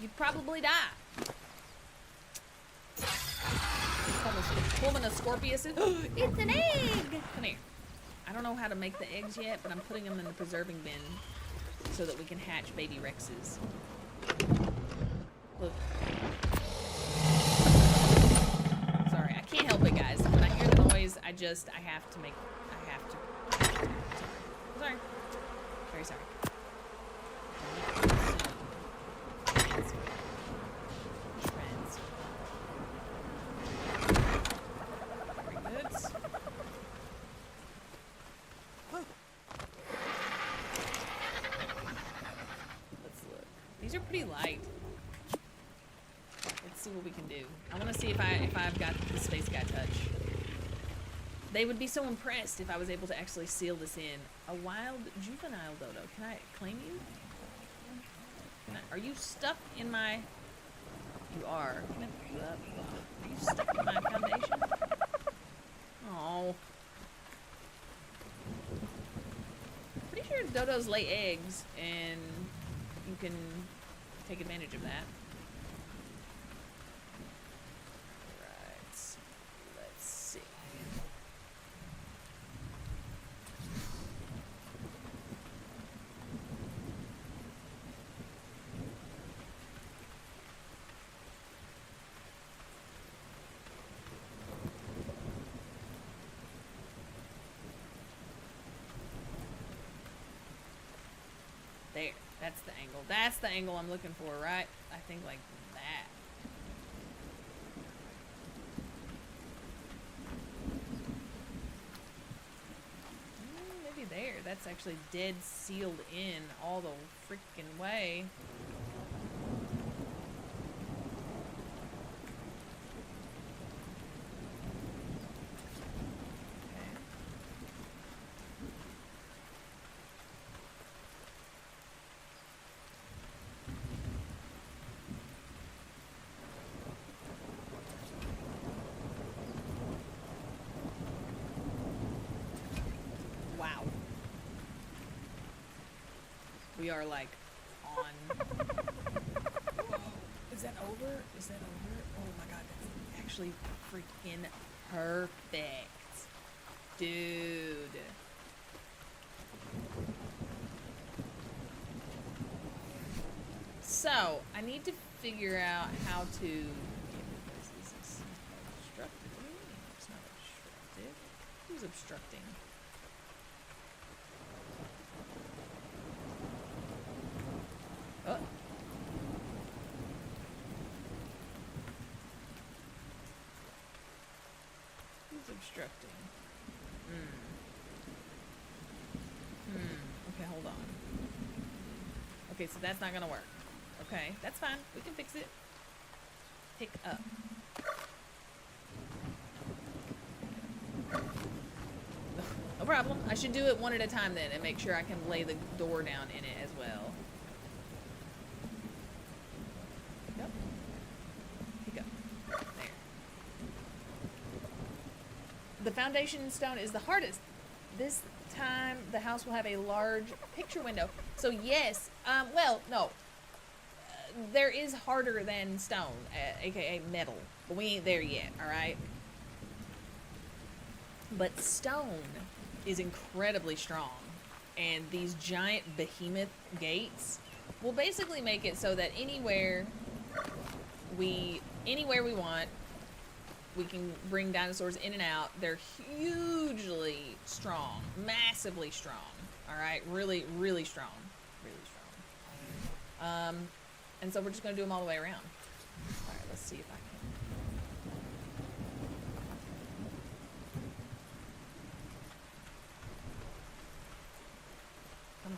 Speaker 1: You'd probably die. Pulmonoscorpius. It's an egg! Come here. I don't know how to make the eggs yet, but I'm putting them in the preserving bin so that we can hatch baby Rexes. Look. Sorry, I can't help it, guys. When I hear the noise, I have to. Sorry. Very sorry. These are pretty light. Let's see what we can do. I want to see if I've got the space guy touch. They would be so impressed if I was able to actually seal this in. A wild juvenile dodo. Can I claim you? Are you stuck in my... You are. Can I pick you up? Are you stuck in my foundation? Oh. Pretty sure dodos lay eggs, and you can take advantage of that. Right. Let's see. There. That's the angle. That's the angle I'm looking for, right? I think like that. Maybe there. That's actually dead sealed in all the freaking way. Wow. We are like on... Is that over? Is that over? Oh my god, that's actually freaking perfect. Dude. So, I need to figure out how to... Is this obstructed? It's not obstructed. Who's obstructing? Oh. Who's obstructing? Okay, hold on. Okay, so that's not gonna work. Okay, that's fine. We can fix it. Pick up. No problem. I should do it one at a time then and make sure I can lay the door down in it as well. Pick up. Pick up. There. The foundation stone is the hardest. This time the house will have a large picture window. So yes, well, no. There is harder than stone, aka metal, but we ain't there yet, alright? But stone is incredibly strong, and these giant behemoth gates will basically make it so that anywhere we want, we can bring dinosaurs in and out. They're hugely strong, massively strong, alright? Really, really strong. Really strong. And so we're just going to do them all the way around. All right, let's see if I can. Come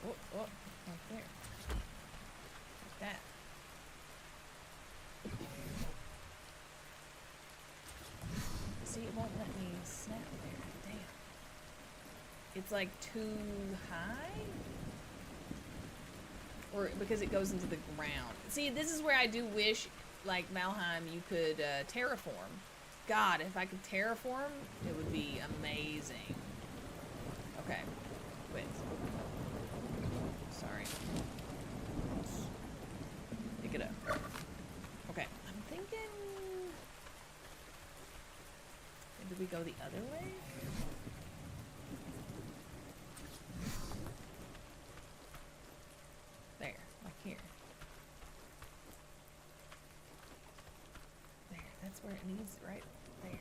Speaker 1: on. Oh, right there. that. See, it won't let me snap there. Damn. It's like too high? Or because it goes into the ground. See, this is where I do wish, like Valheim, you could terraform. God, if I could terraform, it would be amazing. Okay. Wait. Sorry. Pick it up. Okay. I'm thinking... Maybe we go the other way? There. Like here. There. That's where it needs, right? There.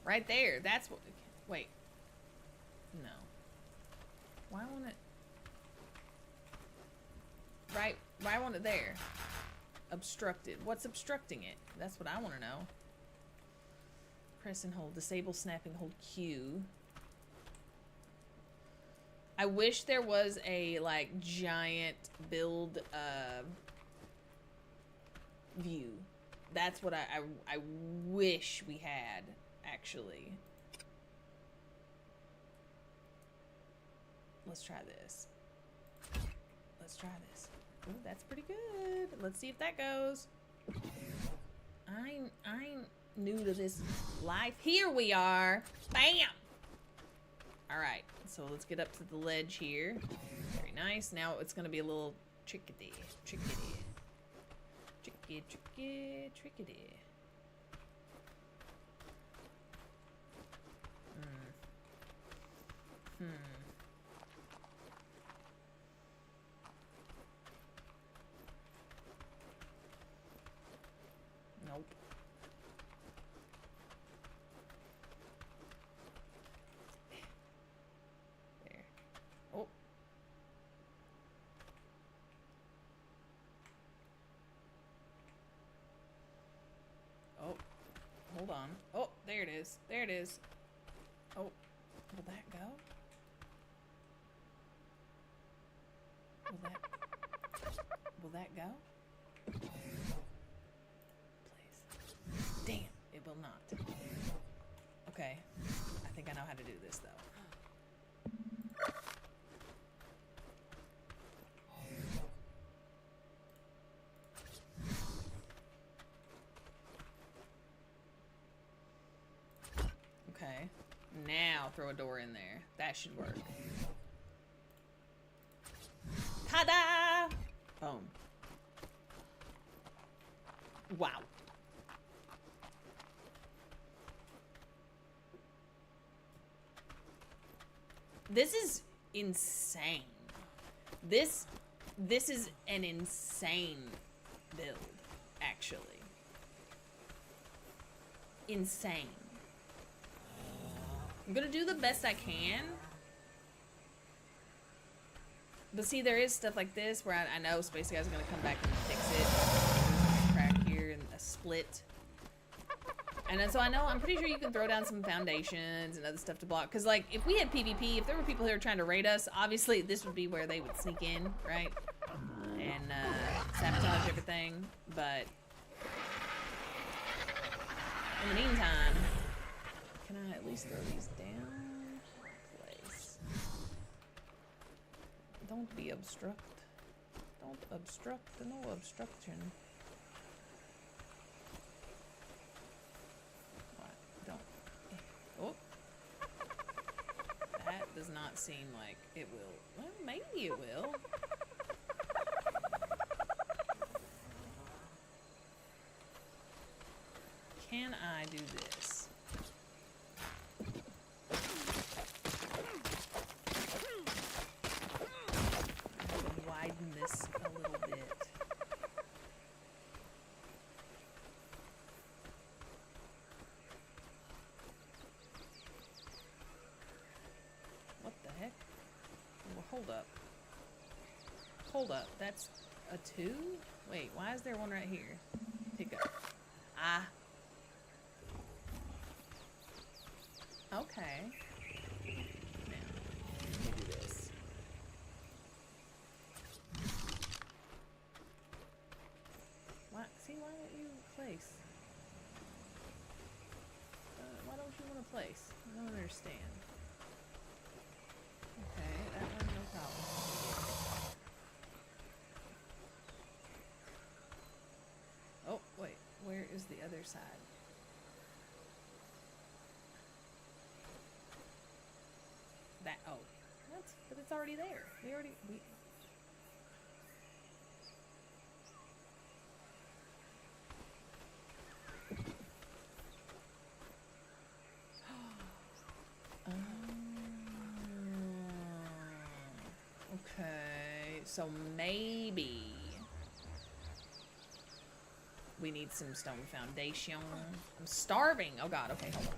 Speaker 1: Right there. That's what... Wait. No. Why won't it... Right. Why won't it there? Obstructed. What's obstructing it? That's what I want to know. Press and hold. Disable snapping. Hold Q. I wish there was a, like, giant build, view. That's what I wish we had, actually. Let's try this. Let's try this. Ooh, that's pretty good. Let's see if that goes. I'm new to this life. Here we are. Bam! Alright, so let's get up to the ledge here. Very nice. Now it's gonna be a little trickety. Tricky. Nope. There. Oh. Oh. Hold on. Oh, there it is. There it is. Oh. Will that go? Will that go? Damn, it will not. Okay, I think I know how to do this, though. Okay, now throw a door in there. That should work. Ta-da! Boom. Wow. This is insane. This is an insane build, actually. Insane. I'm gonna do the best I can. But see, there is stuff like this where I know Space Guy's gonna come back and fix it. There's a crack here and a split. And then, so I'm pretty sure you can throw down some foundations and other stuff to block. Because, like, if we had PvP, if there were people who were trying to raid us, obviously this would be where they would sneak in, right? And sabotage everything. But in the meantime, can I at least throw these down? Place. Don't be obstruct. Don't obstruct. No obstruction. Oh, that does not seem like it will. Well, maybe it will. Can I do this? I'm going to widen this a little bit. Hold up. Hold up. That's a 2? Wait, why is there one right here? Pick up. Ah. Okay. Now, let me do this. place? I don't understand. Okay, that one, no problem. Oh, wait. Where is the other side? That, oh. But it's already there. We okay, so maybe we need some stone foundation. I'm starving. Oh god, okay, hold on.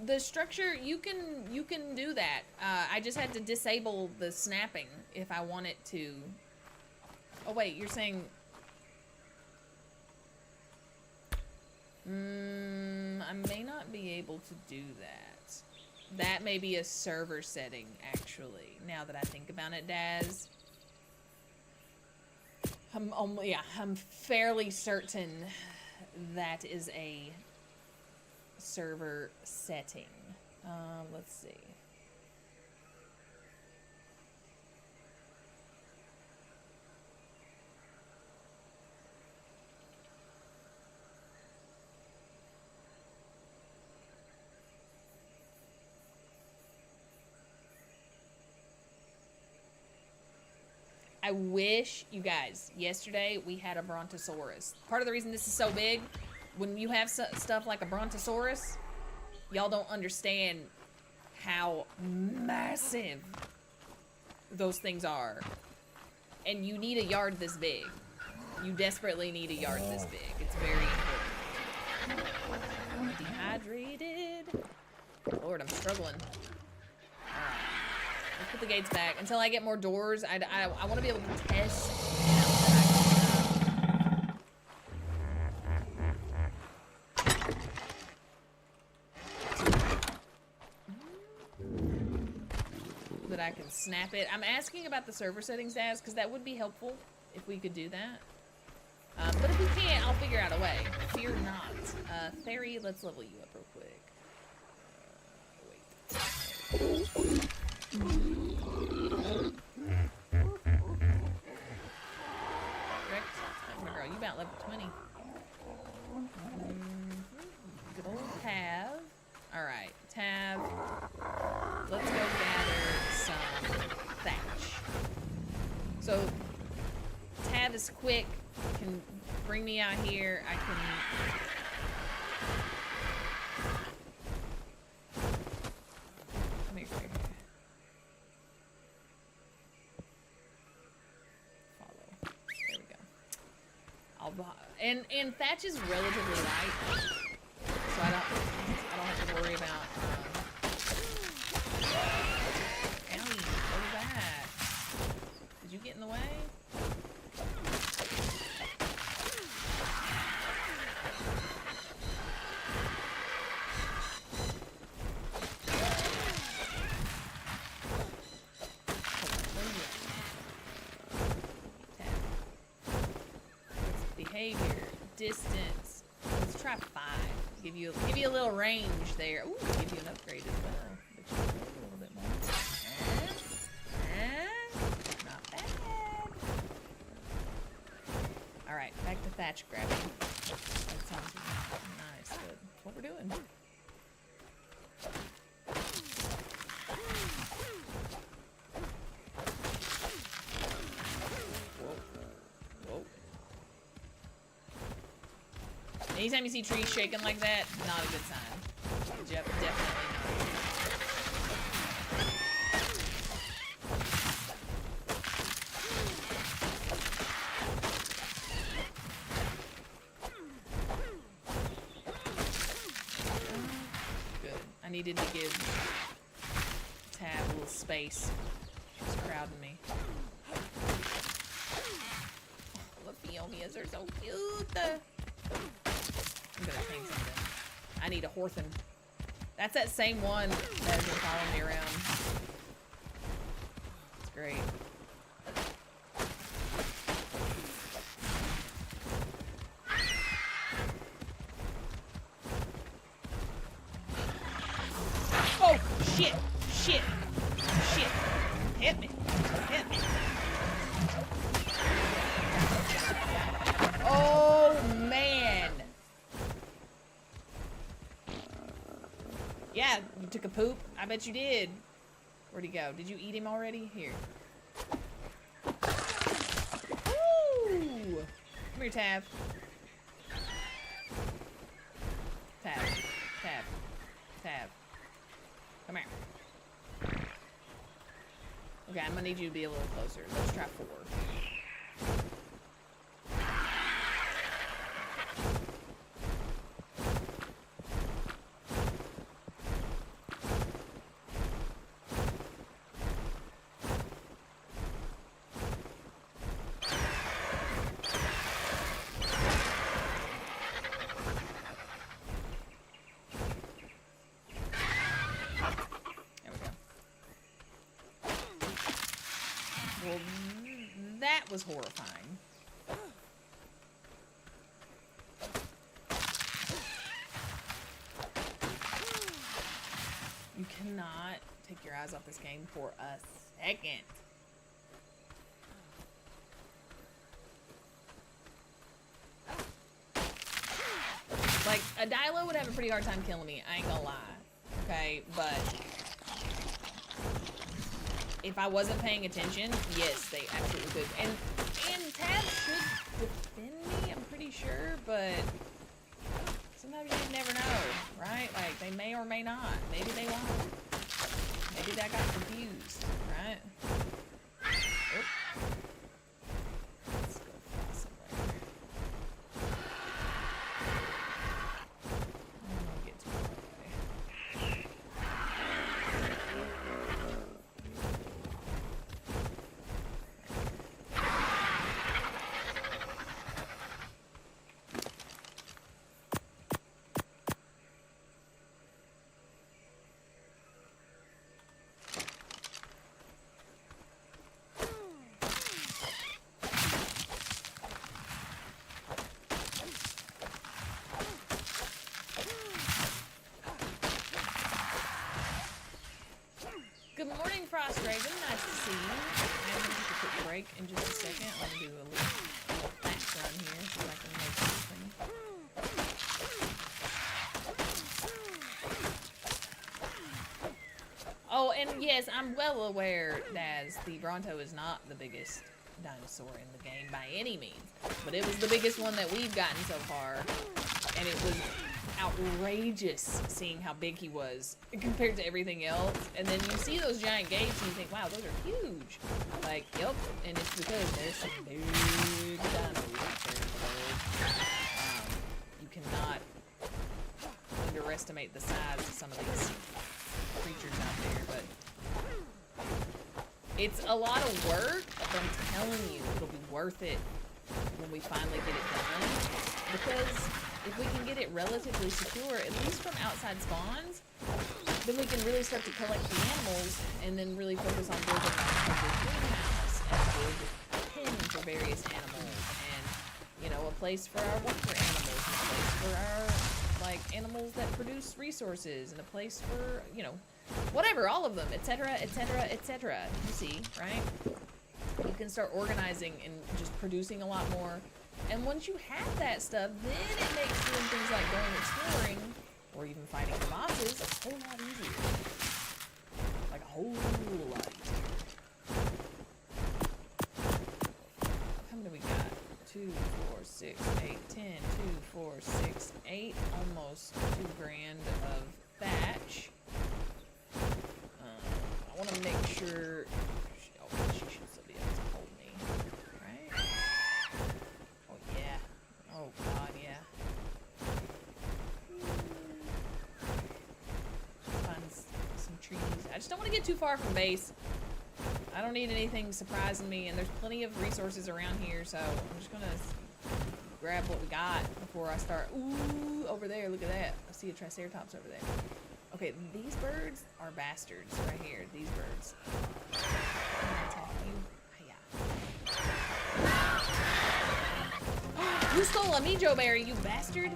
Speaker 1: The structure, you can do that. I just had to disable the snapping if I want it to. Oh wait, you're saying... I may not be able to do that. That may be a server setting, actually, now that I think about it, Daz. I'm fairly certain that is a server setting. Let's see. I wish, you guys, yesterday we had a brontosaurus. Part of the reason this is so big, when you have stuff like a brontosaurus, y'all don't understand how massive those things are. And you need a yard this big. You desperately need a yard this big. It's very important. I'm dehydrated. Lord, I'm struggling. Alright. Let's put the gates back. Until I get more doors, I want to be able to test. That I can snap it. I'm asking about the server settings, Daz, because that would be helpful if we could do that. But if we can't, I'll figure out a way. Fear not. Fairy, let's level you up real quick. Wait. Correct? My girl, you about level 20. Good old Tav. Alright, Tav. Let's go gather some thatch. So, Tav is quick. Can bring me out here. I can... Come here, here. Follow. There we go. And thatch is relatively light, so I don't have to worry about. Ellie, go back. Did you get in the way? Behavior, distance. Let's try 5. Give you a little range there. Ooh, give you an upgrade as well. But you can a little bit more. Not bad. All right, back to thatch grabbing. That sounds nice. Good. That's what we're doing. Anytime you see trees shaking like that, not a good sign. Definitely not. Good. I needed to give Tab a little space. She's crowding me. The Pheomias are so cute. I'm gonna change something. I need a Horthen. That's that same one that has been following me around. It's great. Oh, shit! Shit! Shit! Hit me! Hit me! Oh, man! Yeah, you took a poop? I bet you did. Where'd he go? Did you eat him already? Here. Woo! Come here, Tab. Tab. Tab. Tab. Come here. Okay, I'm gonna need you to be a little closer. Let's try 4. Well, that was horrifying. You cannot take your eyes off this game for a second. Like, a Dilo would have a pretty hard time killing me, I ain't gonna lie. Okay, but if I wasn't paying attention, yes, they absolutely could. And Tab should defend me, I'm pretty sure, but sometimes you never know, right? Like, they may or may not. Maybe they won't. Maybe that got confused, right? Oop. Let's go fly somewhere. I don't want to get too far away. Good morning, Frost Raven. Nice to see you. I'm going to take a quick break in just a second. I'm going to do a little fast run here so I can make something. Oh, and yes, I'm well aware, Daz, the Bronto is not the biggest dinosaur in the game by any means. But it was the biggest one that we've gotten so far. And it was outrageous seeing how big he was compared to everything else. And then you see those giant gates and you think, wow, those are huge. Like, yep, and it's because there's some big dinos out there. You cannot underestimate the size of some of these creatures out there, but it's a lot of work, but I'm telling you, it'll be worth it when we finally get it done. Because if we can get it relatively secure, at least from outside spawns, then we can really start to collect the animals and then really focus on building a good greenhouse and a good pen for various animals and, you know, a place for our worker animals and a place for our, like, animals that produce resources and a place for, you know, whatever, all of them, etc., etc., etc. You see, right? You can start organizing and just producing a lot more. And once you have that stuff, then it makes doing things like going exploring or even fighting the bosses a whole lot easier. Like a whole lot easier. How many do we got? 2, 4, 6, 8, 10, 2, 4, 6, 8. Almost 2 grand of thatch. I want to make sure. Oh, she should still be able to hold me, right? Oh yeah. Oh god, yeah. Find some trees. I just don't want to get too far from base. I don't need anything surprising me, and there's plenty of resources around here, so I'm just gonna grab what we got before I start. Ooh, over there, look at that. I see a Triceratops over there. Okay, these birds are bastards right here. These birds. I'm gonna attack you. Hiya. You stole a Mijo berry, you bastard!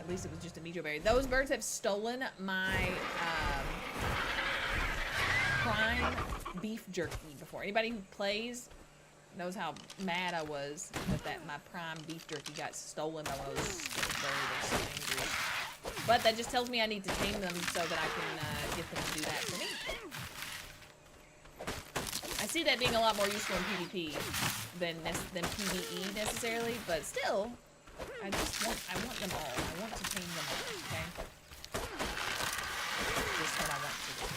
Speaker 1: At least it was just a Mijo berry. Those birds have stolen my prime beef jerky before. Anybody who plays knows how mad I was that my prime beef jerky got stolen by one of those stupid birds. I'm so angry. But that just tells me I need to tame them so that I can get them to do that for me. I see that being a lot more useful in PvP than PvE necessarily, but still, I want them all. I want to tame them all, okay? Just what I want to do.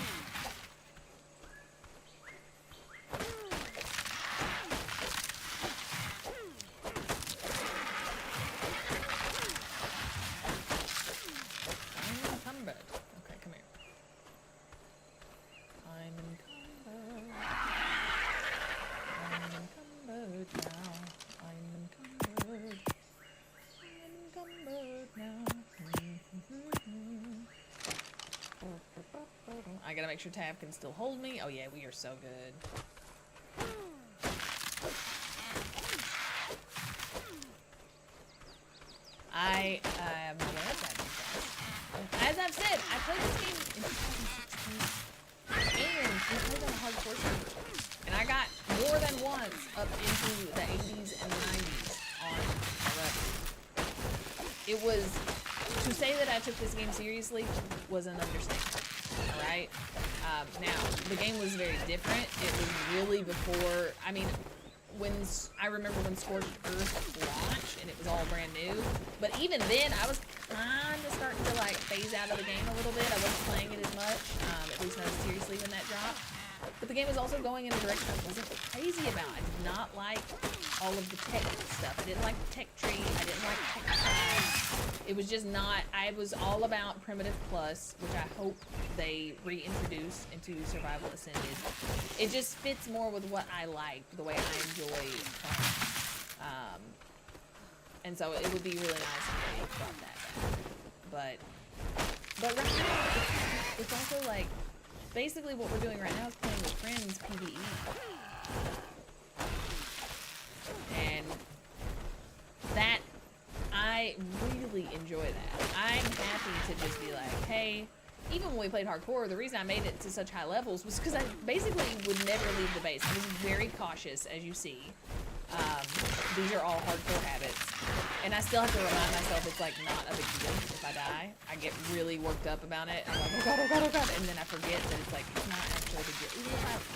Speaker 1: I gotta make sure Tab can still hold me. Oh yeah, we are so good. I have no idea what that is. As I've said, I played this game in 2016 and we played on a hardcore server. And I got more than once up into the 80s and the 90s on 11. It was, to say that I took this game seriously was an understatement. Alright? Now, the game was very different. It was really before, I mean, I remember when Scorched Earth launched and it was all brand new. But even then, I was kind of starting to like phase out of the game a little bit. I wasn't playing it as much, at least not as seriously when that dropped. But the game was also going in a direction I wasn't crazy about. I did not like all of the tech stuff. I didn't like the tech tree. I didn't like tech tribes. It was just not, I was all about Primitive Plus, which I hope they reintroduce into Survival Ascended. It just fits more with what I like, the way I enjoy playing. And so it would be really nice if they brought that back. But right now, it's also like, basically what we're doing right now is playing with friends PvE. And that, I really enjoy that. I'm happy to just be like, hey, even when we played hardcore, the reason I made it to such high levels was because I basically would never leave the base. I was very cautious, as you see. These are all hardcore habits. And I still have to remind myself it's like not a big deal if I die. I get really worked up about it. I'm like, oh god, oh god, oh god. And then I forget that it's like, it's not actually a big deal.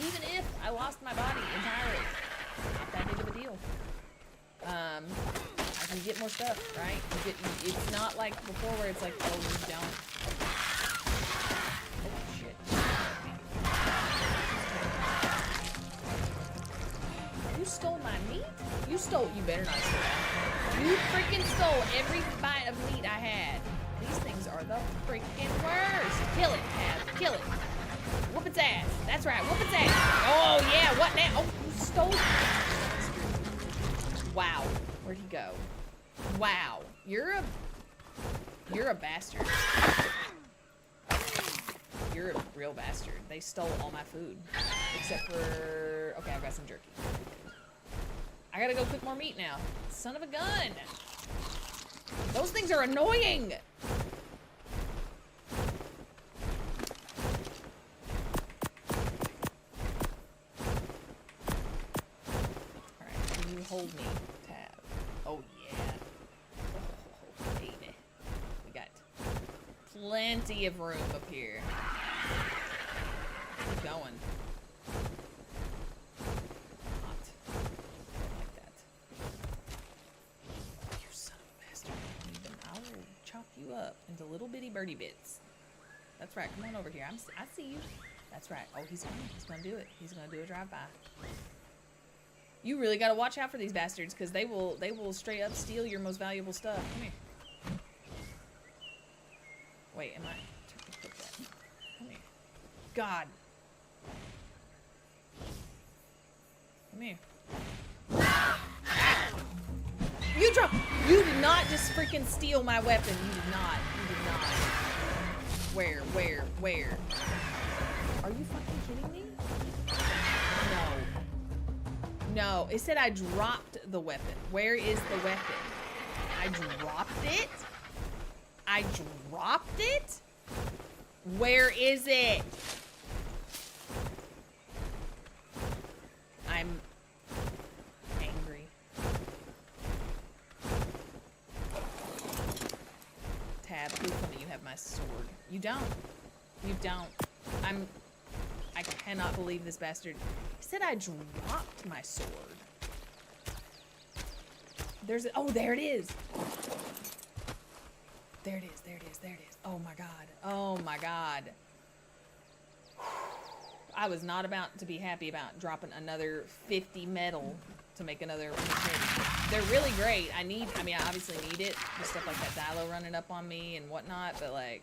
Speaker 1: Even if I lost my body entirely, not that big of a deal. I can get more stuff, right? It's not like before where it's like, oh, you don't. Oh, shit. You stole my meat? You better not steal that. You freaking stole every bite of meat I had. These things are the freaking worst. Kill it, Tab. Kill it. Whoop its ass. That's right, whoop its ass. Oh, yeah, what now? Oh, you stole it. Wow. Where'd he go? Wow. You're a bastard. You're a real bastard. They stole all my food. Except for... Okay, I've got some jerky. I gotta go cook more meat now. Son of a gun! Those things are annoying! Alright, can you hold me, Tab? Oh, yeah. Oh, baby. We got plenty of room up here. Keep going. Up into little bitty birdie bits. That's right. Come on over here. I see you. That's right. Oh, he's gonna do it. He's gonna do a drive-by. You really gotta watch out for these bastards because they will straight up steal your most valuable stuff. Come here. Wait, am I? Come here. God. Come here. You did not just freaking steal my weapon. You did not. You did not. Where? Are you fucking kidding me? No, it said I dropped the weapon. Where is the weapon? I dropped it? I dropped it? Where is it? I'm angry. Tab, please tell me you have my sword. You don't. You don't. I cannot believe this bastard. He said I dropped my sword. There's oh, there it is. There it is. Oh my god. Oh my god. I was not about to be happy about dropping another 50 metal to make another machine. They're really great. I mean, I obviously need it. With stuff like that Dilo running up on me and whatnot, but like...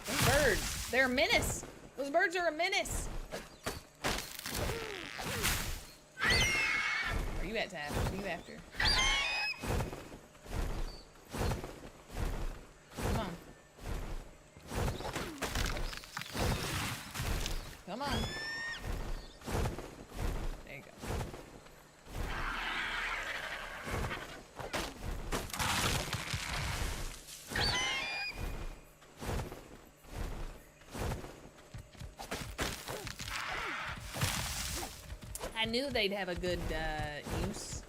Speaker 1: Those birds, they're a menace. Those birds are a menace. Where you at, Tab? What are you after? Come on. Come on. There you go. I knew they'd have a good use.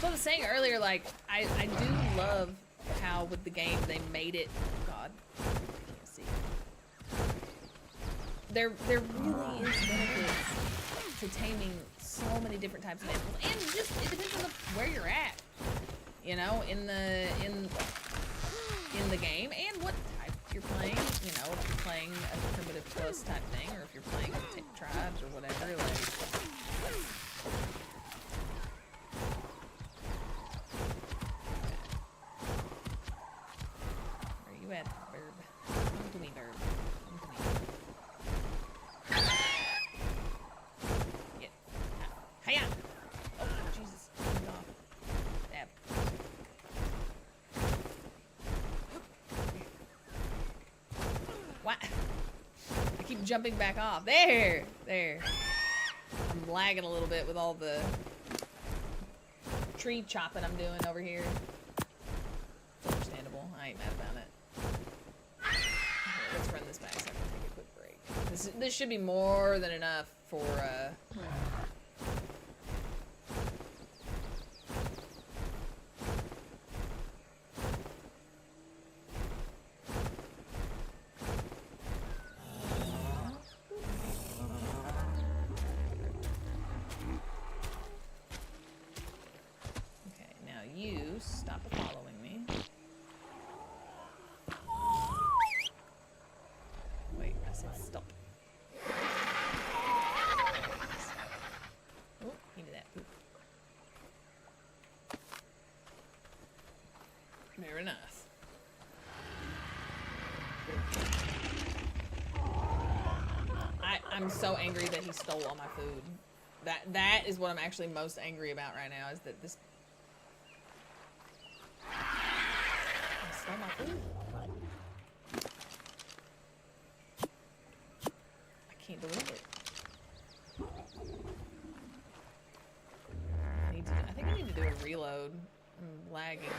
Speaker 1: So I was saying earlier, like, I do love how with the game they made it. God, I can't see. There really is benefits to taming so many different types of animals, and just it depends on where you're at, you know, in the game and what type you're playing. You know, if you're playing a primitive plus type thing, or if you're playing tribes or whatever, like. Where you at, Verb? Come to me, Verb. Come to me. Yeah. Hiya! Oh, Jesus. Get off. Stab. What? I keep jumping back off. There! I'm lagging a little bit with all the tree chopping I'm doing over here. It's understandable. I ain't mad about it. Okay, let's run this back so I can take a quick break. This should be more than enough for, stop following me. Wait, I said stop. Oh, he did that. Poop. Very nice. I'm so angry that he stole all my food. That is what I'm actually most angry about right now, is that this stole my food. I can't believe it. I think I need to do a reload. I'm lagging.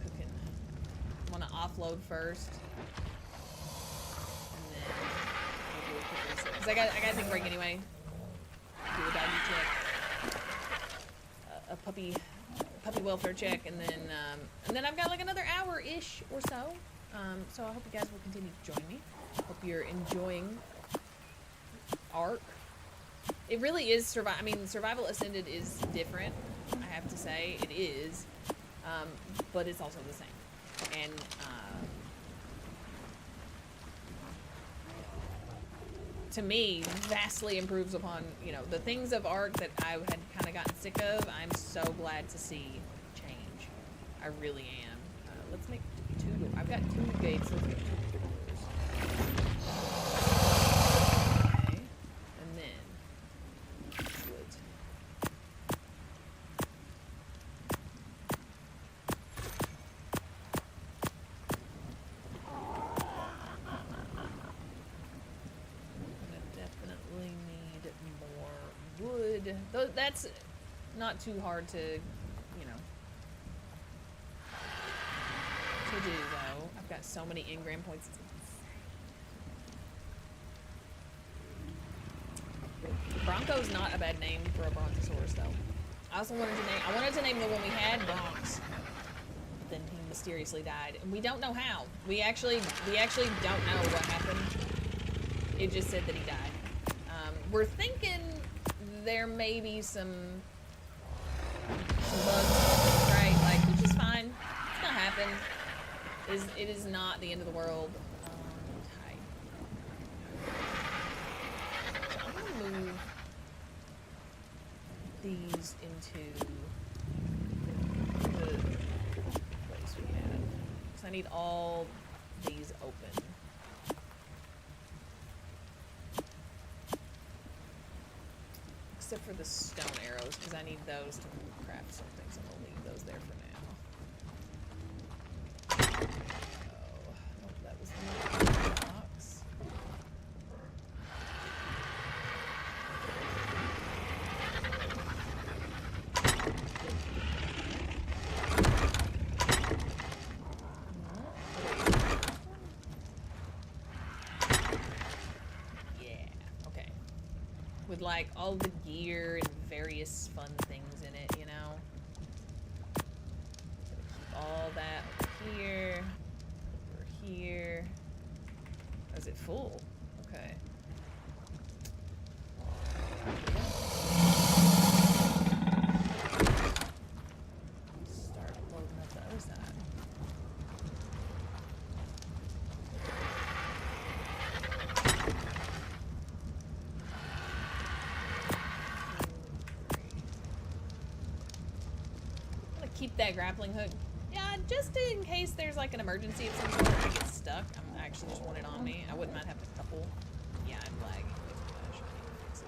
Speaker 1: Cooking. I want to offload first. Because I gotta take a break anyway. Do a doggy check, a puppy welfare check, and then I've got like another hour-ish or so. So I hope you guys will continue to join me. Hope you're enjoying Ark. It really is Survival Ascended is different. I have to say it is, but it's also the same. And to me, vastly improves upon, you know, the things of Ark that I had kind of gotten sick of. I'm so glad to see change. I really am. Let's make two doors. I've got two gates. Let's make two doors. wood. That's not too hard to, you know, to do, though. I've got so many engram points. Bronco's not a bad name for a brontosaurus, though. I also wanted to name the one we had Bronx. But then he mysteriously died, and we don't know how. We actually don't know what happened. It just said that he died. We're thinking there may be some bugs, right? Like, which is fine. It's gonna happen. It is not the end of the world. So I'm gonna move these into the place we had. So I need all these open. Except for the stone arrows, because I need those to craft something, so I'm gonna leave those there for now. Oh, nope, that was the box. With like all the gear and various fun things in it, you know? Keep all that over here. Oh, is it full? Okay. Start loading up the other side. Keep that grappling hook. Yeah, just in case there's like an emergency of some sort and I get stuck. I actually just want it on me. I wouldn't mind having a couple. Yeah, I'm lagging way too much. I need to fix it.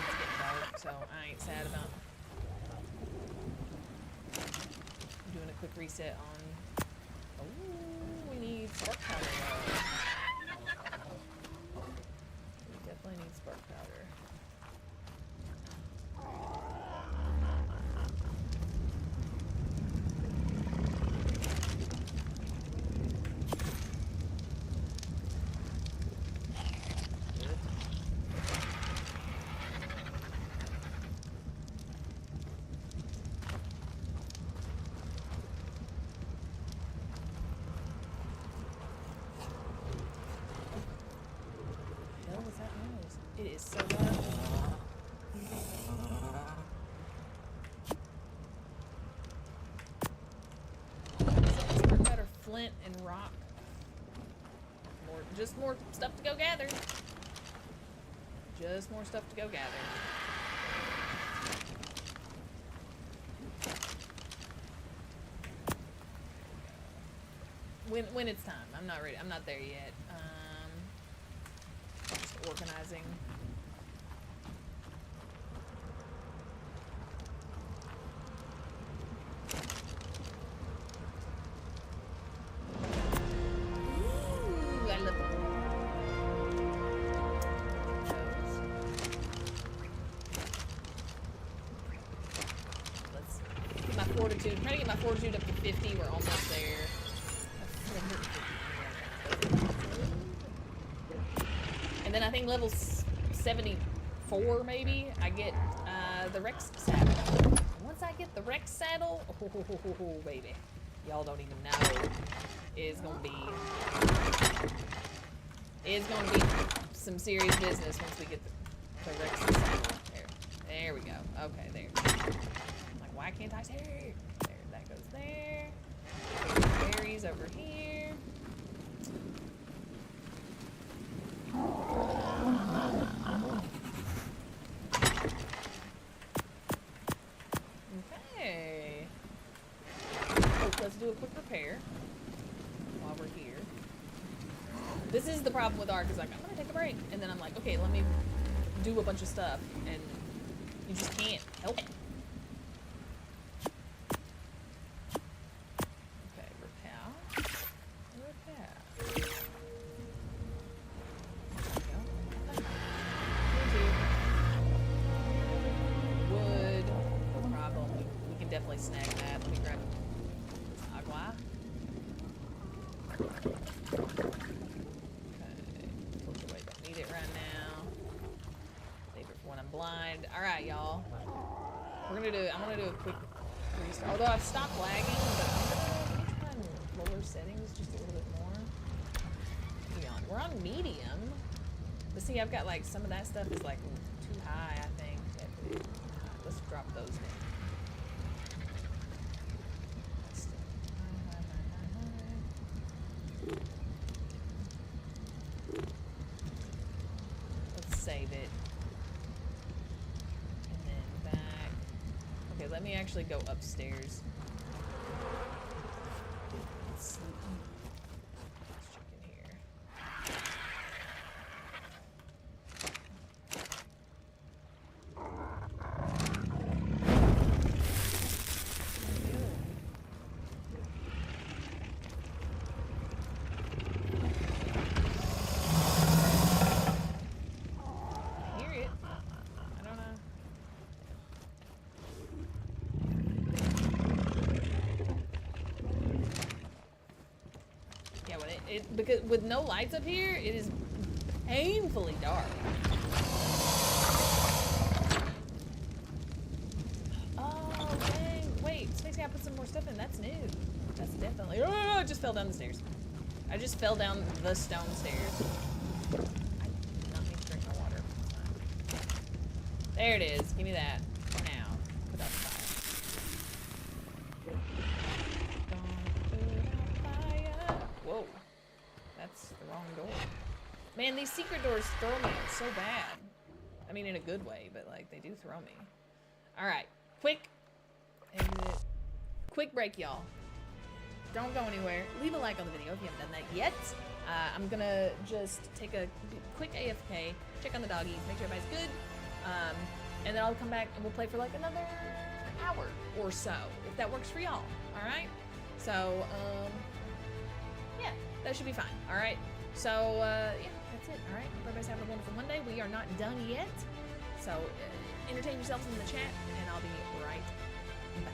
Speaker 1: It's getting dark, so I ain't sad about doing a quick reset on. Oh, we need spark powder though. We definitely need spark powder. Good. What was that noise? It is so loud. Spark powder, flint, and rock. Just more stuff to go gather. Just more stuff to go gather. When it's time. I'm not ready. I'm not there yet. Just organizing. Ooh, I love those. Let's get my fortitude. I'm trying to get my fortitude up to 50. We're almost there. And then I think level 74 maybe, I get the Rex saddle. Once I get the Rex saddle, oh, baby, y'all don't even know. It's gonna be some serious business once we get the Rex saddle. There we go. Okay, there. I'm like, why can't I see? There, that goes there. Berries over here. Okay. Oh, let's do a quick repair while we're here. This is the problem with Ark, is like, I'm gonna take a break, and then I'm like, okay, let me do a bunch of stuff, and you just can't help it. definitely snag that. Let me grab agua. Okay. Torch away. Don't need it right now. Save it for when I'm blind. Alright, y'all. I'm gonna do a quick restart. Although I've stopped lagging, but I'm gonna try and lower settings just a little bit more. We're on medium. But see, I've got like some of that stuff is like too high, I think. Let's drop those down. That's still high. Let's save it. And then back. Okay, let me actually go upstairs. Let's see. Let's check in here. Because with no lights up here, it is painfully dark. Oh, dang. Wait, Spacey, I put some more stuff in. That's new. That's definitely... Oh, I just fell down the stairs. I just fell down the stone stairs. I did not need to drink my water. There it is. Give me that. Now, put out the fire. Whoa. That's the wrong door. Man, these secret doors throw me so bad. I mean, in a good way, but like, they do throw me. Alright. Quick exit. Quick break, y'all. Don't go anywhere. Leave a like on the video if you haven't done that yet. I'm gonna just take a quick AFK, check on the doggies, make sure everybody's good. And then I'll come back and we'll play for like another hour or so, if that works for y'all. Alright? So, yeah, that should be fine. Alright? So, yeah, that's it. Alright? Hope everybody's having a wonderful Monday. We are not done yet. So, entertain yourselves in the chat, and I'll be right back.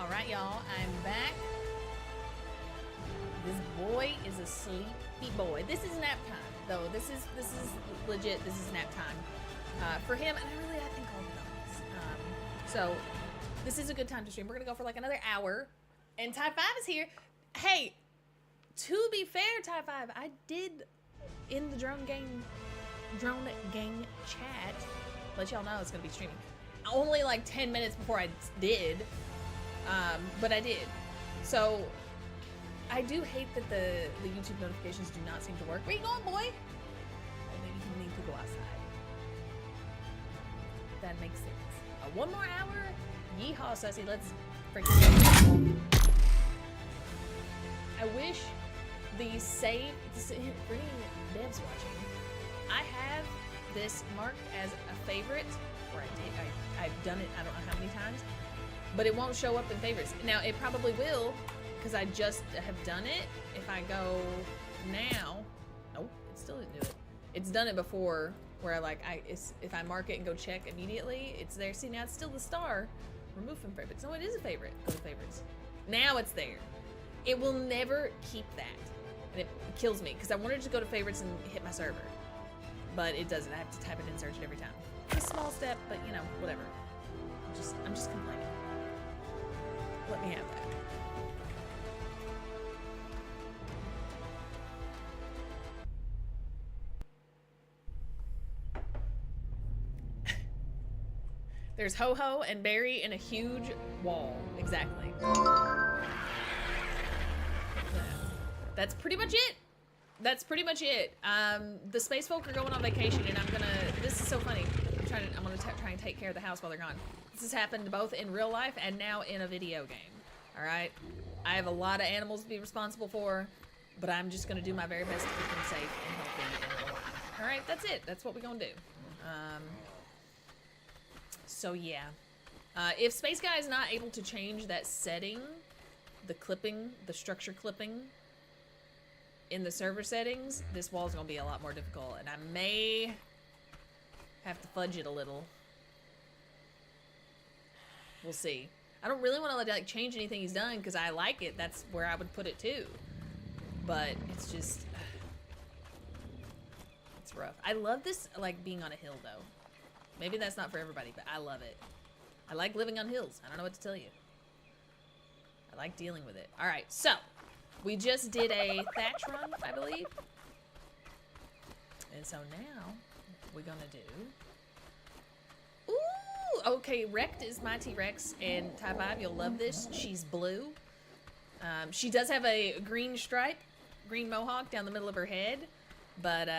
Speaker 1: Alright, y'all, I'm back. This boy is a sleepy boy. This is nap time, though. This is legit. This is nap time for him, and I think all the dogs. So this is a good time to stream. We're gonna go for like another hour, and Type 5 is here. Hey, to be fair, Type 5, I did in the drone gang chat let y'all know it's gonna be streaming. Only like 10 minutes before I did, but I did. So I do hate that the YouTube notifications do not seem to work. Where you going, boy? Oh, maybe you need to go outside. That makes sense. One more hour? Yeehaw, Sussy. Let's freaking go. I wish the save... For any devs watching, I have this marked as a favorite, or I've done it I don't know how many times, but it won't show up in favorites. Now, it probably will, because I just have done it. If I go now, nope, it still didn't do it. It's done it before, where if I mark it and go check immediately, it's there. See, now it's still the star. Remove from favorites. No, it is a favorite. Go to favorites. Now it's there. It will never keep that, and it kills me because I wanted to go to favorites and hit my server, but it doesn't. I have to type it in search it every time. It's a small step, but you know, whatever. I'm just complaining. Let me have that. There's Ho-Ho and Barry in a huge wall. Exactly. That's pretty much it. That's pretty much it. The space folk are going on vacation, and this is so funny. I'm gonna try and take care of the house while they're gone. This has happened both in real life and now in a video game. All right? I have a lot of animals to be responsible for, but I'm just gonna do my very best to keep them safe and healthy and alive. All right, that's it. That's what we're gonna do. So yeah, if Space Guy is not able to change that setting, the structure clipping in the server settings, this wall is gonna be a lot more difficult, and I may have to fudge it a little. We'll see. I don't really want to like change anything he's done because I like it. That's where I would put it too. But it's just, it's rough. I love this like being on a hill though. Maybe that's not for everybody, but I love it. I like living on hills. I don't know what to tell you. I like dealing with it. All right, so we just did a thatch run, I believe. And so now we're gonna do... Ooh, okay, Wrecked is my T-Rex, and Type 5, you'll love this. She's blue. She does have a green stripe, green mohawk down the middle of her head, but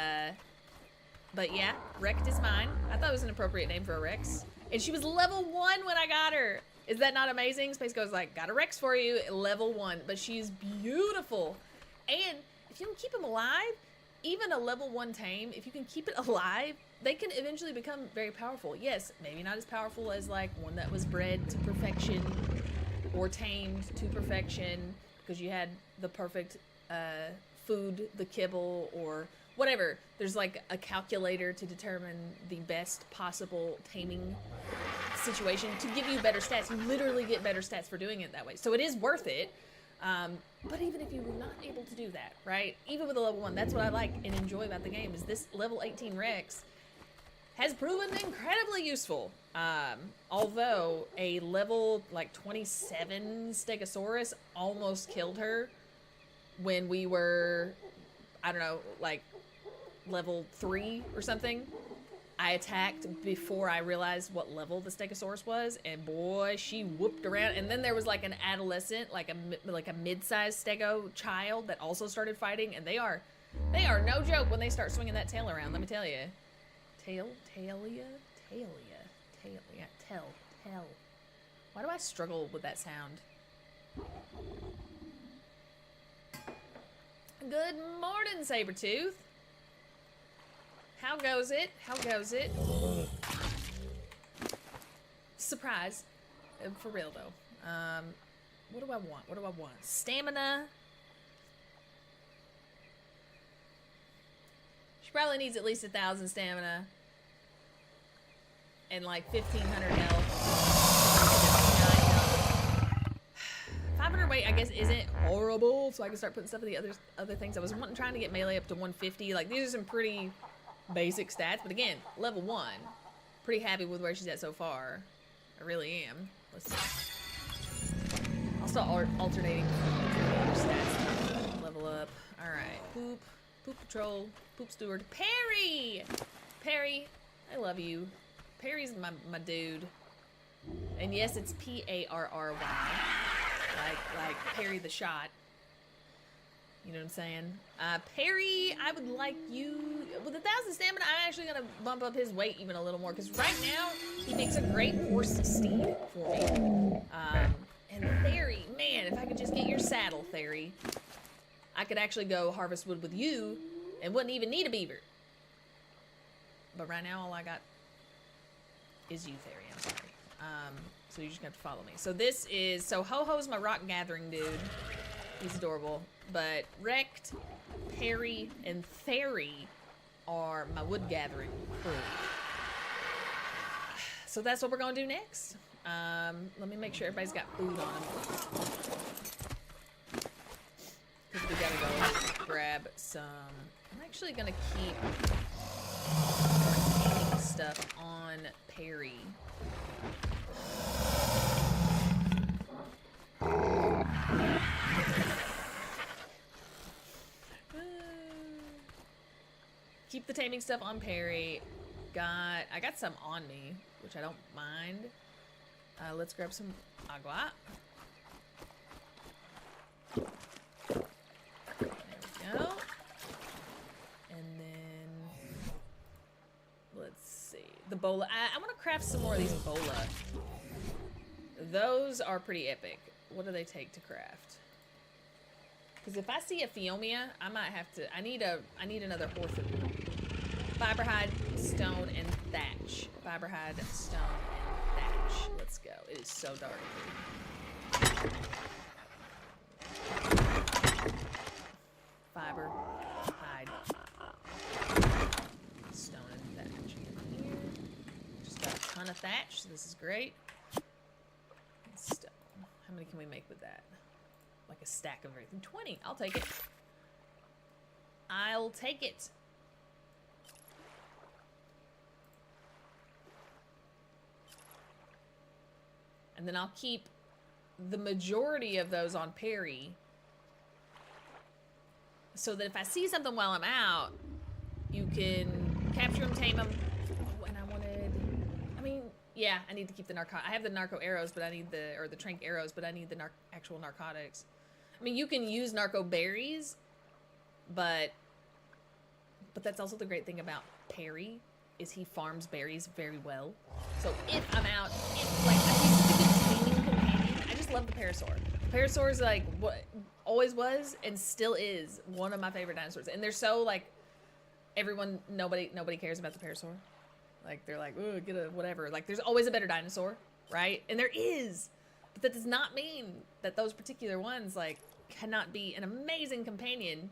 Speaker 1: yeah, Wrecked is mine. I thought it was an appropriate name for a Rex. And she was level 1 when I got her. Is that not amazing? Space Go's like, got a Rex for you, level 1. But she's beautiful. And if you can keep them alive, even a level 1 tame, if you can keep it alive, they can eventually become very powerful. Yes, maybe not as powerful as like one that was bred to perfection or tamed to perfection because you had the perfect food, the kibble, or whatever. There's like a calculator to determine the best possible taming situation to give you better stats. You literally get better stats for doing it that way. So it is worth it. But even if you were not able to do that, right? Even with a level 1, that's what I like and enjoy about the game is this level 18 Rex has proven incredibly useful. Although a level like 27 Stegosaurus almost killed her when we were, I don't know, like level 3 or something. I attacked before I realized what level the Stegosaurus was, and boy, she whooped around. And then there was like an adolescent, like a mid-sized Stego child that also started fighting, and they are no joke when they start swinging that tail around. Let me tell you, tail. Why do I struggle with that sound? Good morning, Sabretooth. How goes it? How goes it? Surprise. For real, though. What do I want? What do I want? Stamina. She probably needs at least 1,000 stamina. And like 1,500 health. weight, I guess, isn't horrible, so I can start putting stuff in the other things. I was trying to get melee up to 150. Like, these are some pretty basic stats, but again, level 1. Pretty happy with where she's at so far. I really am. Let's see. I'll start alternating stats. Level up. Alright. Poop. Poop patrol. Poop steward. Perry! Perry, I love you. Perry's my dude. And yes, it's P-A-R-R-Y. Like Perry the shot. You know what I'm saying? Perry, I would like you... With 1,000 stamina, I'm actually going to bump up his weight even a little more. Because right now, he makes a great horse steed for me. And Theory, man, if I could just get your saddle, Theory, I could actually go harvest wood with you and wouldn't even need a beaver. But right now, all I got is you, Theory. I'm sorry. So you just have to follow me. So this is... So Ho-Ho's my rock gathering dude. He's adorable. But Wrecked, Perry, and Theory are my wood gathering crew. So that's what we're going to do next. Let me make sure everybody's got food on them. Because we got to go grab some... I'm actually going to keep stuff on Perry. Keep the taming stuff on Perry. I got some on me, which I don't mind. Let's grab some agua. There we go. And then let's see. The bola. I want to craft some more of these bola. Those are pretty epic. What do they take to craft? Because if I see a Phiomia, I might have to. I need another Orphan. Fiberhide, stone, and thatch. Fiberhide, stone, and thatch. Let's go. It is so dark. Fiber, hide, stone, and thatch. In here. Just got a ton of thatch, so this is great. Stone. How many can we make with that? Like a stack of everything. 20. I'll take it. I'll take it. And then I'll keep the majority of those on Perry. So that if I see something while I'm out, you can capture them, tame them. And I mean, yeah, I need to keep the I have the narco arrows, but I need or the trank arrows, but I need the actual narcotics. I mean, you can use narco berries, but that's also the great thing about Perry, is he farms berries very well. So if I'm out, I just love the parasaur. The parasaur is like what always was and still is one of my favorite dinosaurs. And they're so like nobody cares about the parasaur. Like they're like, oh, get a whatever. Like there's always a better dinosaur, right? And there is, but that does not mean that those particular ones like cannot be an amazing companion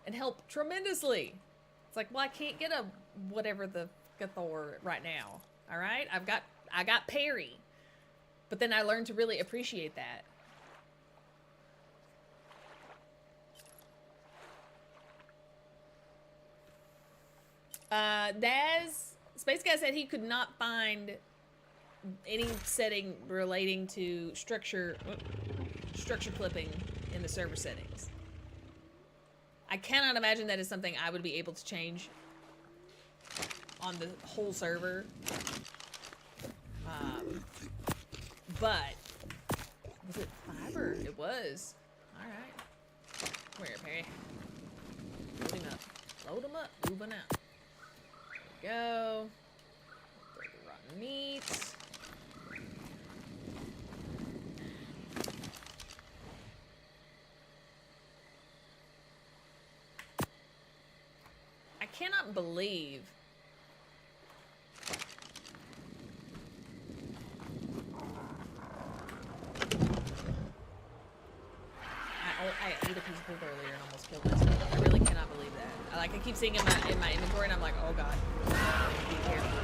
Speaker 1: and help tremendously. It's like, well, I can't get a whatever the Thor right now. All right, I got Perry, but then I learned to really appreciate that. Space Guy said he could not find any setting relating to structure clipping in the server settings. I cannot imagine that is something I would be able to change on the whole server. But was it fiber? It was. All right. Come here, Perry. Load him up. Load him up. Moving out. There we go. Throw the rotten meat. I cannot believe I ate a piece of poop earlier and almost killed myself. I really cannot believe that. I keep seeing it in my inventory and I'm like, oh god. Be careful.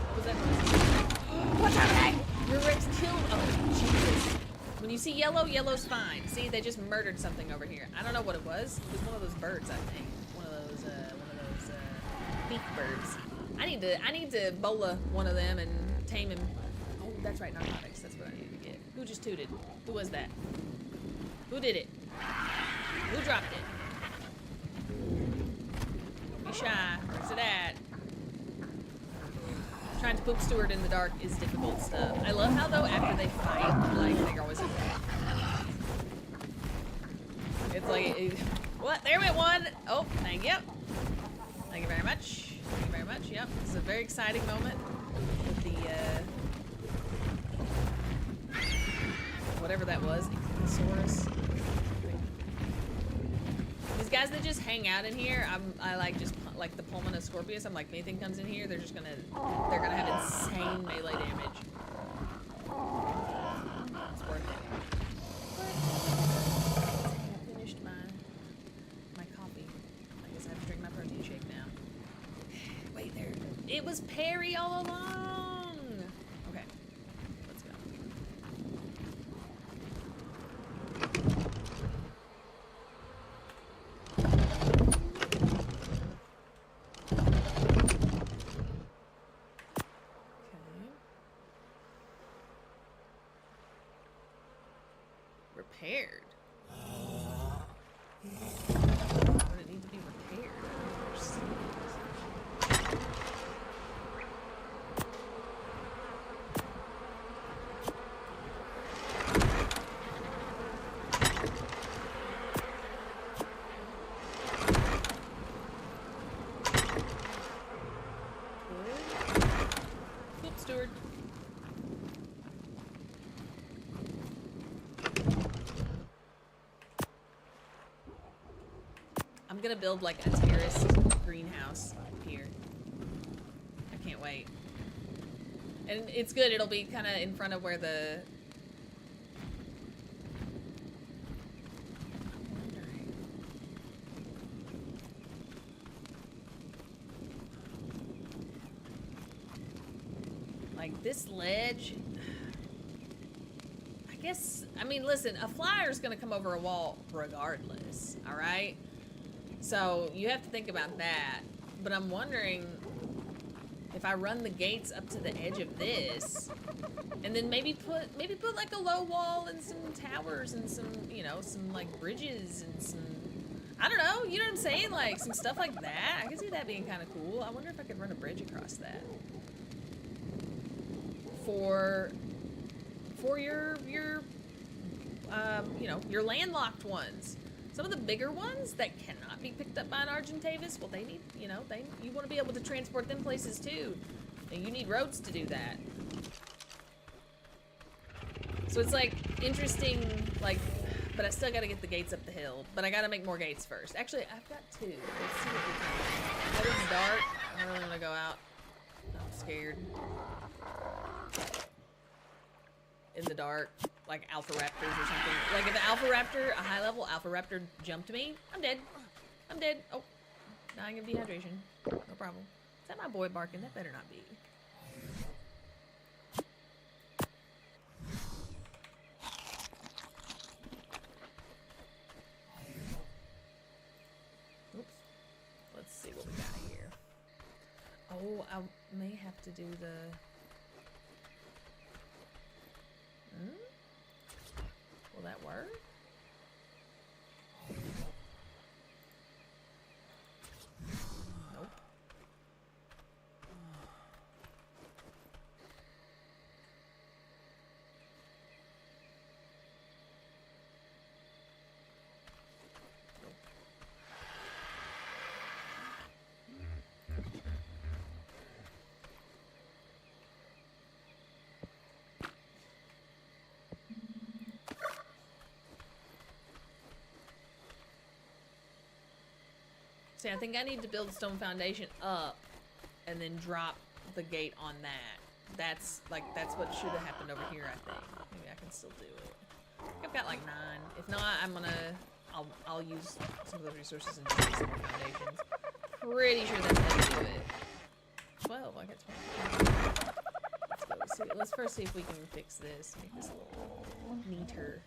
Speaker 1: What was that noise? What's happening? Your Rex killed. Oh Jesus. When you see yellow, yellow's fine. See, they just murdered something over here. I don't know what it was. It was one of those birds, I think. One of those beak birds. I need to bola one of them and tame him. Oh, that's right, narcotics. That's what I need to get. Who just tooted? Who was that? Who did it? Who dropped it? Be shy. Where's it at? Trying to poop Stewart in the dark is difficult stuff. I love how, though, after they fight, like, they're always like, it's like, what? There went one! Oh, thank you. Thank you very much. Thank you very much. Yep, this is a very exciting moment with the, whatever that was, dinosaurs. These guys that just hang out in here, I like just like the Pulmona Scorpius. I'm like, if anything comes in here, they're gonna have insane melee damage. It's worth it. I finished my coffee. I guess I have to drink my protein shake now. Wait there. It was Perry all along. Okay, let's go. Repaired. Would it need to be repaired? Good. Oops, Stewart. I'm gonna build like a terraced greenhouse here. I can't wait. And it's good, it'll be kind of in front of where the... Like this ledge... I guess, I mean, listen, a flyer's gonna come over a wall regardless, all right? So you have to think about that. But I'm wondering if I run the gates up to the edge of this, and then maybe put like a low wall and some towers and some, you know, some like bridges and some, I don't know, you know what I'm saying? Like some stuff like that. I can see that being kind of cool. I wonder if I could run a bridge across that. For your you know, your landlocked ones. Some of the bigger ones that cannot be picked up by an Argentavis, well, they need, you know, you want to be able to transport them places too. And you need roads to do that. So it's like interesting, like, but I still got to get the gates up the hill. But I got to make more gates first. Actually, I've got two. Let's see what we can do. It's dark. I don't really want to go out. I'm scared. In the dark, like alpha raptors or something. Like if an alpha raptor, a high level alpha raptor jumped me, I'm dead. I'm dead. Oh, dying of dehydration. No problem. Is that my boy barking? That better not be. Oops. Let's see what we got here. Oh, I may have to do the... Will that work? Nope. See, I think I need to build stone foundation up and then drop the gate on that. That's what should have happened over here, I think. Maybe I can still do it. I've got like 9. If not, I'll use some of those resources and do some more foundations. Pretty sure that's how you do it. 12, I got 12. Let's go. Let's first see if we can fix this. Make this a little neater.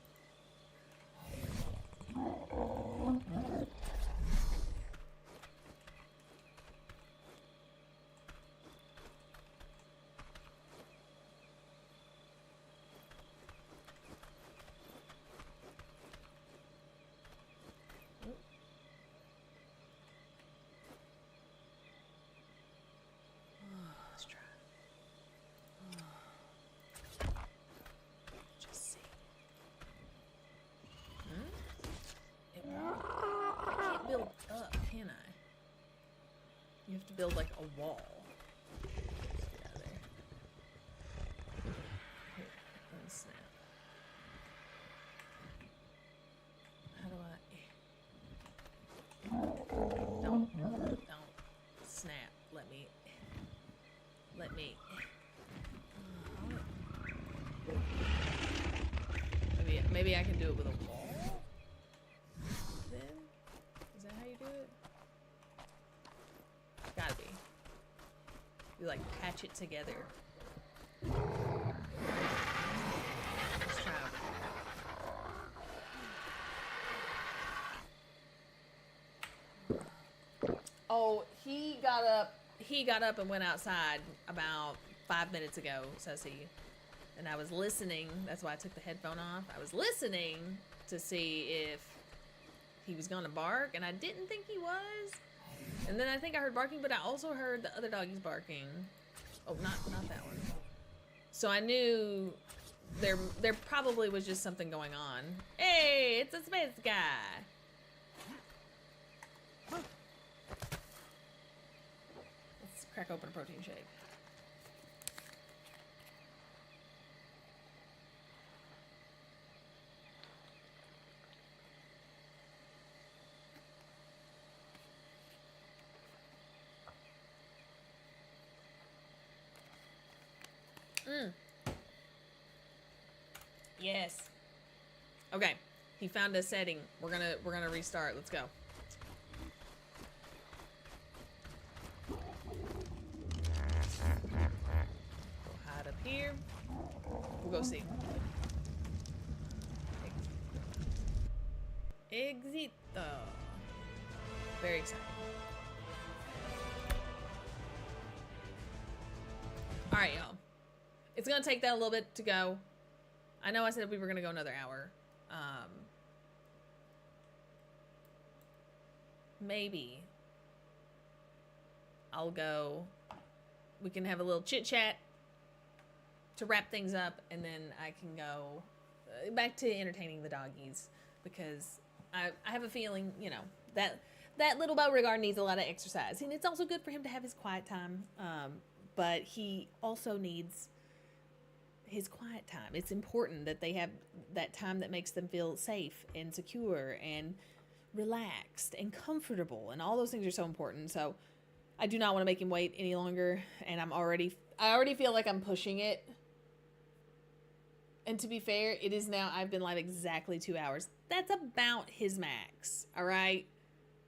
Speaker 1: Let's try. Just see. I can't build up, can I? You have to build like a wall. Get out of there. Here, unsnap. How do I? Don't snap. Let me. Maybe I can do it with a wall. Then is that how you do it? Gotta be. You like patch it together. Let's try. Oh, he got up and went outside about 5 minutes ago, says he. And I was listening. That's why I took the headphone off. I was listening to see if he was gonna bark, and I didn't think he was. And then I think I heard barking, but I also heard the other doggies barking. Oh, not that one. So I knew there probably was just something going on. Hey, it's a space guy. Let's crack open a protein shake. Yes. Okay. He found a setting. We're gonna restart. Let's go. Go hide up here. We'll go see. Exit. Very exciting. All right, y'all. It's gonna take that a little bit to go. I know I said we were gonna go another hour. Maybe I'll go. We can have a little chit chat to wrap things up, and then I can go back to entertaining the doggies, because I have a feeling, you know, that little Beauregard needs a lot of exercise, and it's also good for him to have his quiet time. But he also needs his quiet time. It's important that they have that time that makes them feel safe and secure and relaxed and comfortable, and all those things are so important. So I do not want to make him wait any longer, and I already feel like I'm pushing it. And to be fair, it is now, I've been live exactly 2 hours. That's about his max, all right?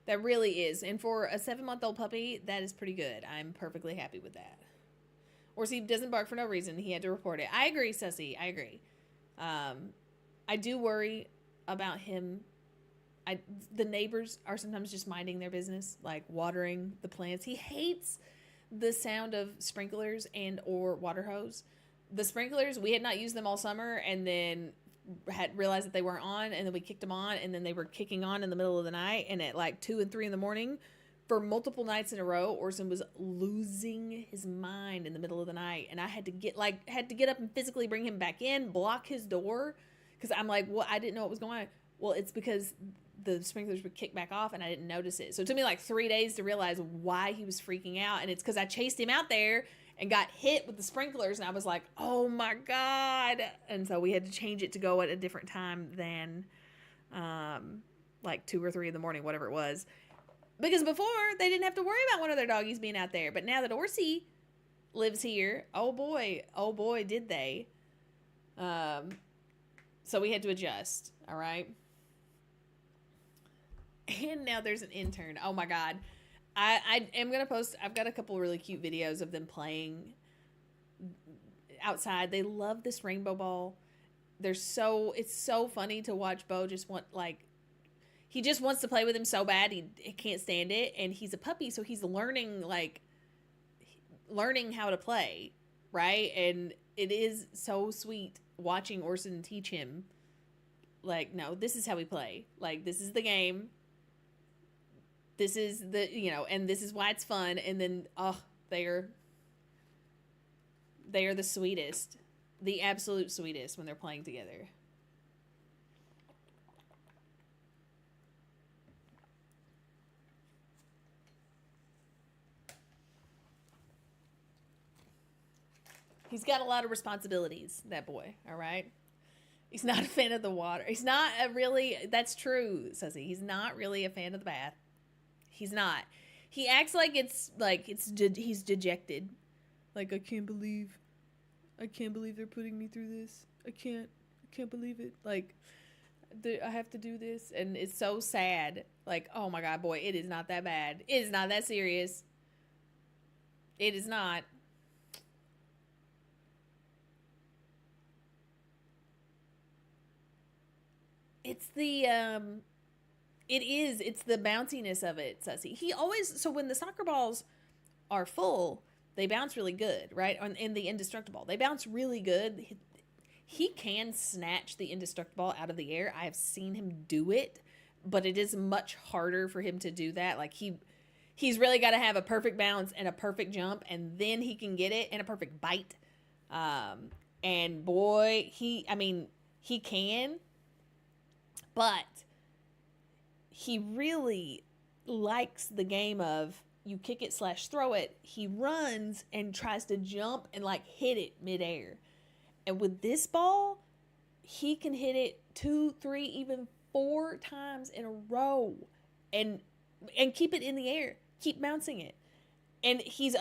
Speaker 1: That really is. And for a 7-month-old puppy, that is pretty good. I'm perfectly happy with that. Or see, doesn't bark for no reason. He had to report it. I agree, Sussy. I agree. I do worry about him. The neighbors are sometimes just minding their business, like watering the plants. He hates the sound of sprinklers and or water hose. The sprinklers, we had not used them all summer, and then had realized that they weren't on, and then we kicked them on, and then they were kicking on in the middle of the night, and at like 2 and 3 in the morning, for multiple nights in a row, Orson was losing his mind in the middle of the night, and I had to get up and physically bring him back in, block his door, because I'm like, well, I didn't know what was going on. Well, it's because the sprinklers would kick back off, and I didn't notice it. So it took me like 3 days to realize why he was freaking out, and it's because I chased him out there and got hit with the sprinklers, and I was like, oh my God. And so we had to change it to go at a different time than like 2 or 3 in the morning, whatever it was. Because before, they didn't have to worry about one of their doggies being out there. But now that Orsie lives here, oh boy, did they. So we had to adjust, all right? And now there's an intern. Oh my God. I am going to post, I've got a couple really cute videos of them playing. outside. They love this rainbow ball. It's so funny to watch Bo just he just wants to play with him so bad. He can't stand it. And he's a puppy, so he's learning how to play, right? And it is so sweet watching Orson teach him, like, no, this is how we play. Like, this is the game. This is and this is why it's fun. And then, they are the sweetest, the absolute sweetest when they're playing together. He's got a lot of responsibilities, that boy, all right? He's not a fan of the water. He's not that's true, says he. He's not really a fan of the bath. He's not. He acts like he's dejected. Like, I can't believe they're putting me through this. I can't believe it. Like, I have to do this. And it's so sad. Like, oh my God, boy, it is not that bad. It is not that serious. It is not. It's the bounciness of it, Sussy. So when the soccer balls are full, they bounce really good, right? In the indestructible, they bounce really good. He can snatch the indestructible out of the air. I have seen him do it, but it is much harder for him to do that. Like, he's really got to have a perfect bounce and a perfect jump, and then he can get it, and a perfect bite. And boy, he can. But he really likes the game of you kick it / throw it. He runs and tries to jump and like hit it midair. And with this ball, he can hit it 2, 3, even 4 times in a row and keep it in the air, keep bouncing it. And he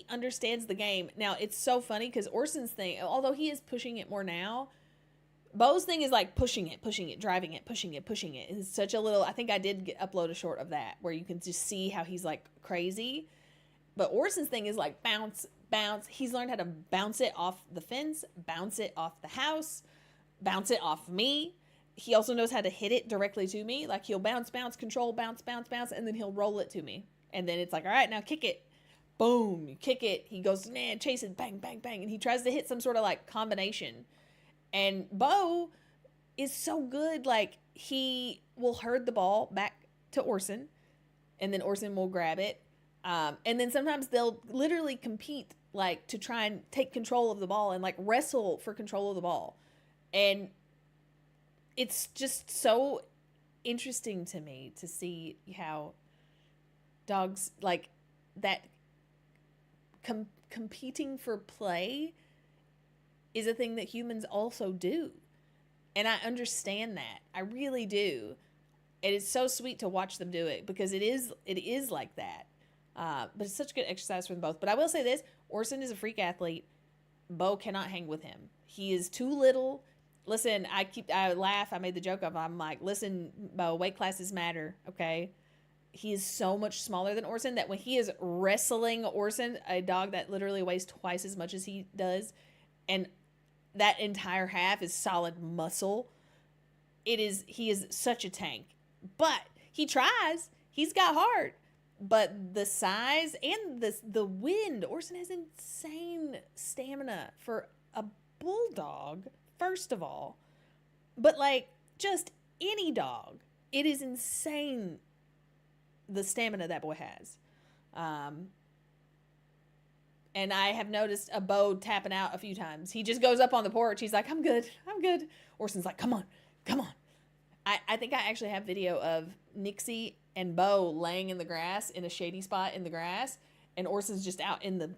Speaker 1: understands the game. Now, it's so funny because Orson's thing, although he is pushing it more now, Bo's thing is like pushing it, driving it, pushing it. It's such a little, I think I did upload a short of that where you can just see how he's like crazy. But Orson's thing is like bounce. He's learned how to bounce it off the fence, bounce it off the house, bounce it off me. He also knows how to hit it directly to me. Like, he'll bounce, control, bounce, and then he'll roll it to me. And then it's like, all right, now kick it. Boom, you kick it. He goes, chase it, bang, and he tries to hit some sort of like combination. And Bo is so good, like, he will herd the ball back to Orson, and then Orson will grab it. And then sometimes they'll literally compete, like, to try and take control of the ball and, like, wrestle for control of the ball. And it's just so interesting to me to see how dogs, like, that competing for play is a thing that humans also do. And I understand that. I really do. It is so sweet to watch them do it because it is like that. But it's such good exercise for them both. But I will say this, Orson is a freak athlete. Bo cannot hang with him. He is too little. Listen, I laugh. I made the joke of, I'm like, listen, Bo, weight classes matter, okay? He is so much smaller than Orson that when he is wrestling Orson, a dog that literally weighs twice as much as he does, and that entire half is solid muscle, he is such a tank. But he tries. He's got heart. But the size and the wind, Orson has insane stamina for a bulldog, first of all. But like just any dog, it is insane the stamina that boy has. And I have noticed a Bo tapping out a few times. He just goes up on the porch. He's like, I'm good. Orson's like, come on. I think I actually have video of Nixie and Bo laying in the grass in a shady spot in the grass. And Orson's just out in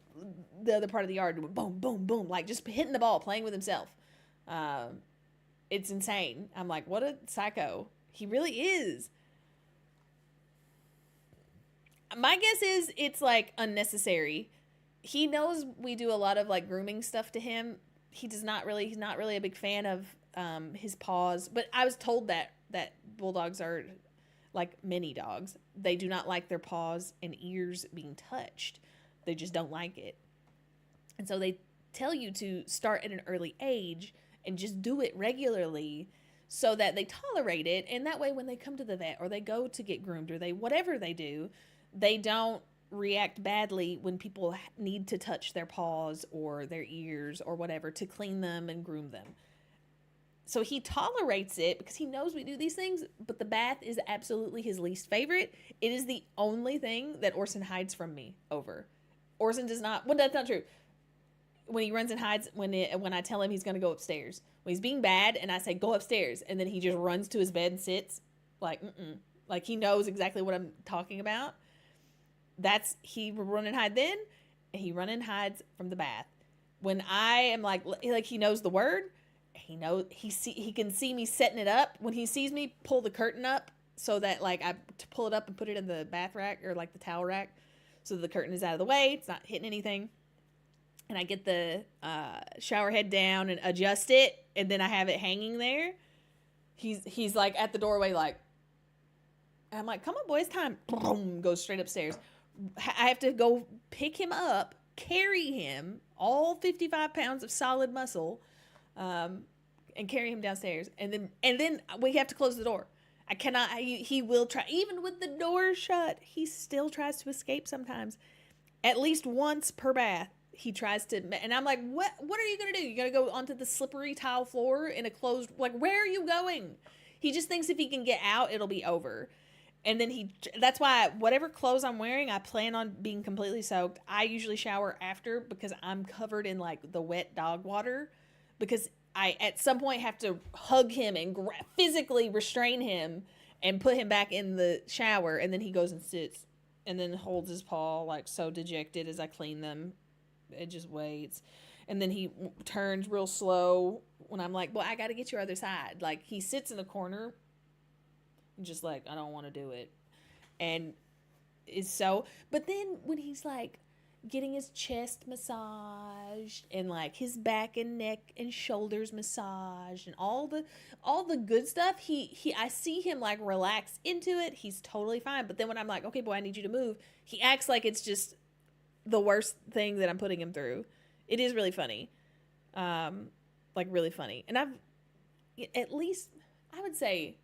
Speaker 1: the other part of the yard. Boom, boom, boom. Like, just hitting the ball, playing with himself. It's insane. I'm like, what a psycho. He really is. My guess is it's, like, unnecessary. He knows we do a lot of like grooming stuff to him. He's not really a big fan of his paws. But I was told that bulldogs are like many dogs. They do not like their paws and ears being touched. They just don't like it. And so they tell you to start at an early age and just do it regularly so that they tolerate it. And that way, when they come to the vet or they go to get groomed or whatever they do, they don't react badly when people need to touch their paws or their ears or whatever to clean them and groom them. So he tolerates it because he knows we do these things, but the bath is absolutely his least favorite. It is the only thing that Orson hides from me over. Orson does not, well, that's not true. When he runs and hides, when I tell him he's going to go upstairs. When he's being bad and I say, go upstairs, and then he just runs to his bed and sits, like, like he knows exactly what I'm talking about. He run and hide then, and he run and hides from the bath. When I am like he knows the word, he can see me setting it up. When he sees me pull the curtain up so that like I pull it up and put it in the bath rack or like the towel rack so the curtain is out of the way, it's not hitting anything. And I get the shower head down and adjust it, and then I have it hanging there. He's like at the doorway, like, and I'm like, come on, boy, it's time. Boom, goes straight upstairs. I have to go pick him up, carry him, all 55 pounds of solid muscle, and carry him downstairs. And then we have to close the door. I cannot, he will try, even with the door shut, he still tries to escape sometimes. At least once per bath, he tries to, and I'm like, what are you going to do? You're going to go onto the slippery tile floor in a closed, like, where are you going? He just thinks if he can get out, it'll be over. And then that's why whatever clothes I'm wearing, I plan on being completely soaked. I usually shower after because I'm covered in like the wet dog water, because I at some point have to hug him and physically restrain him and put him back in the shower. And then he goes and sits and then holds his paw like so dejected as I clean them. It just waits. And then he turns real slow when I'm like, well, I got to get your other side. Like he sits in the corner and just like, I don't want to do it. And is so, but then when he's like getting his chest massaged and like his back and neck and shoulders massaged and all the good stuff, I see him like relax into it. He's totally fine. But then when I'm like, okay, boy, I need you to move, he acts like it's just the worst thing that I'm putting him through. It is really funny. Like really funny. And I've at least, I would say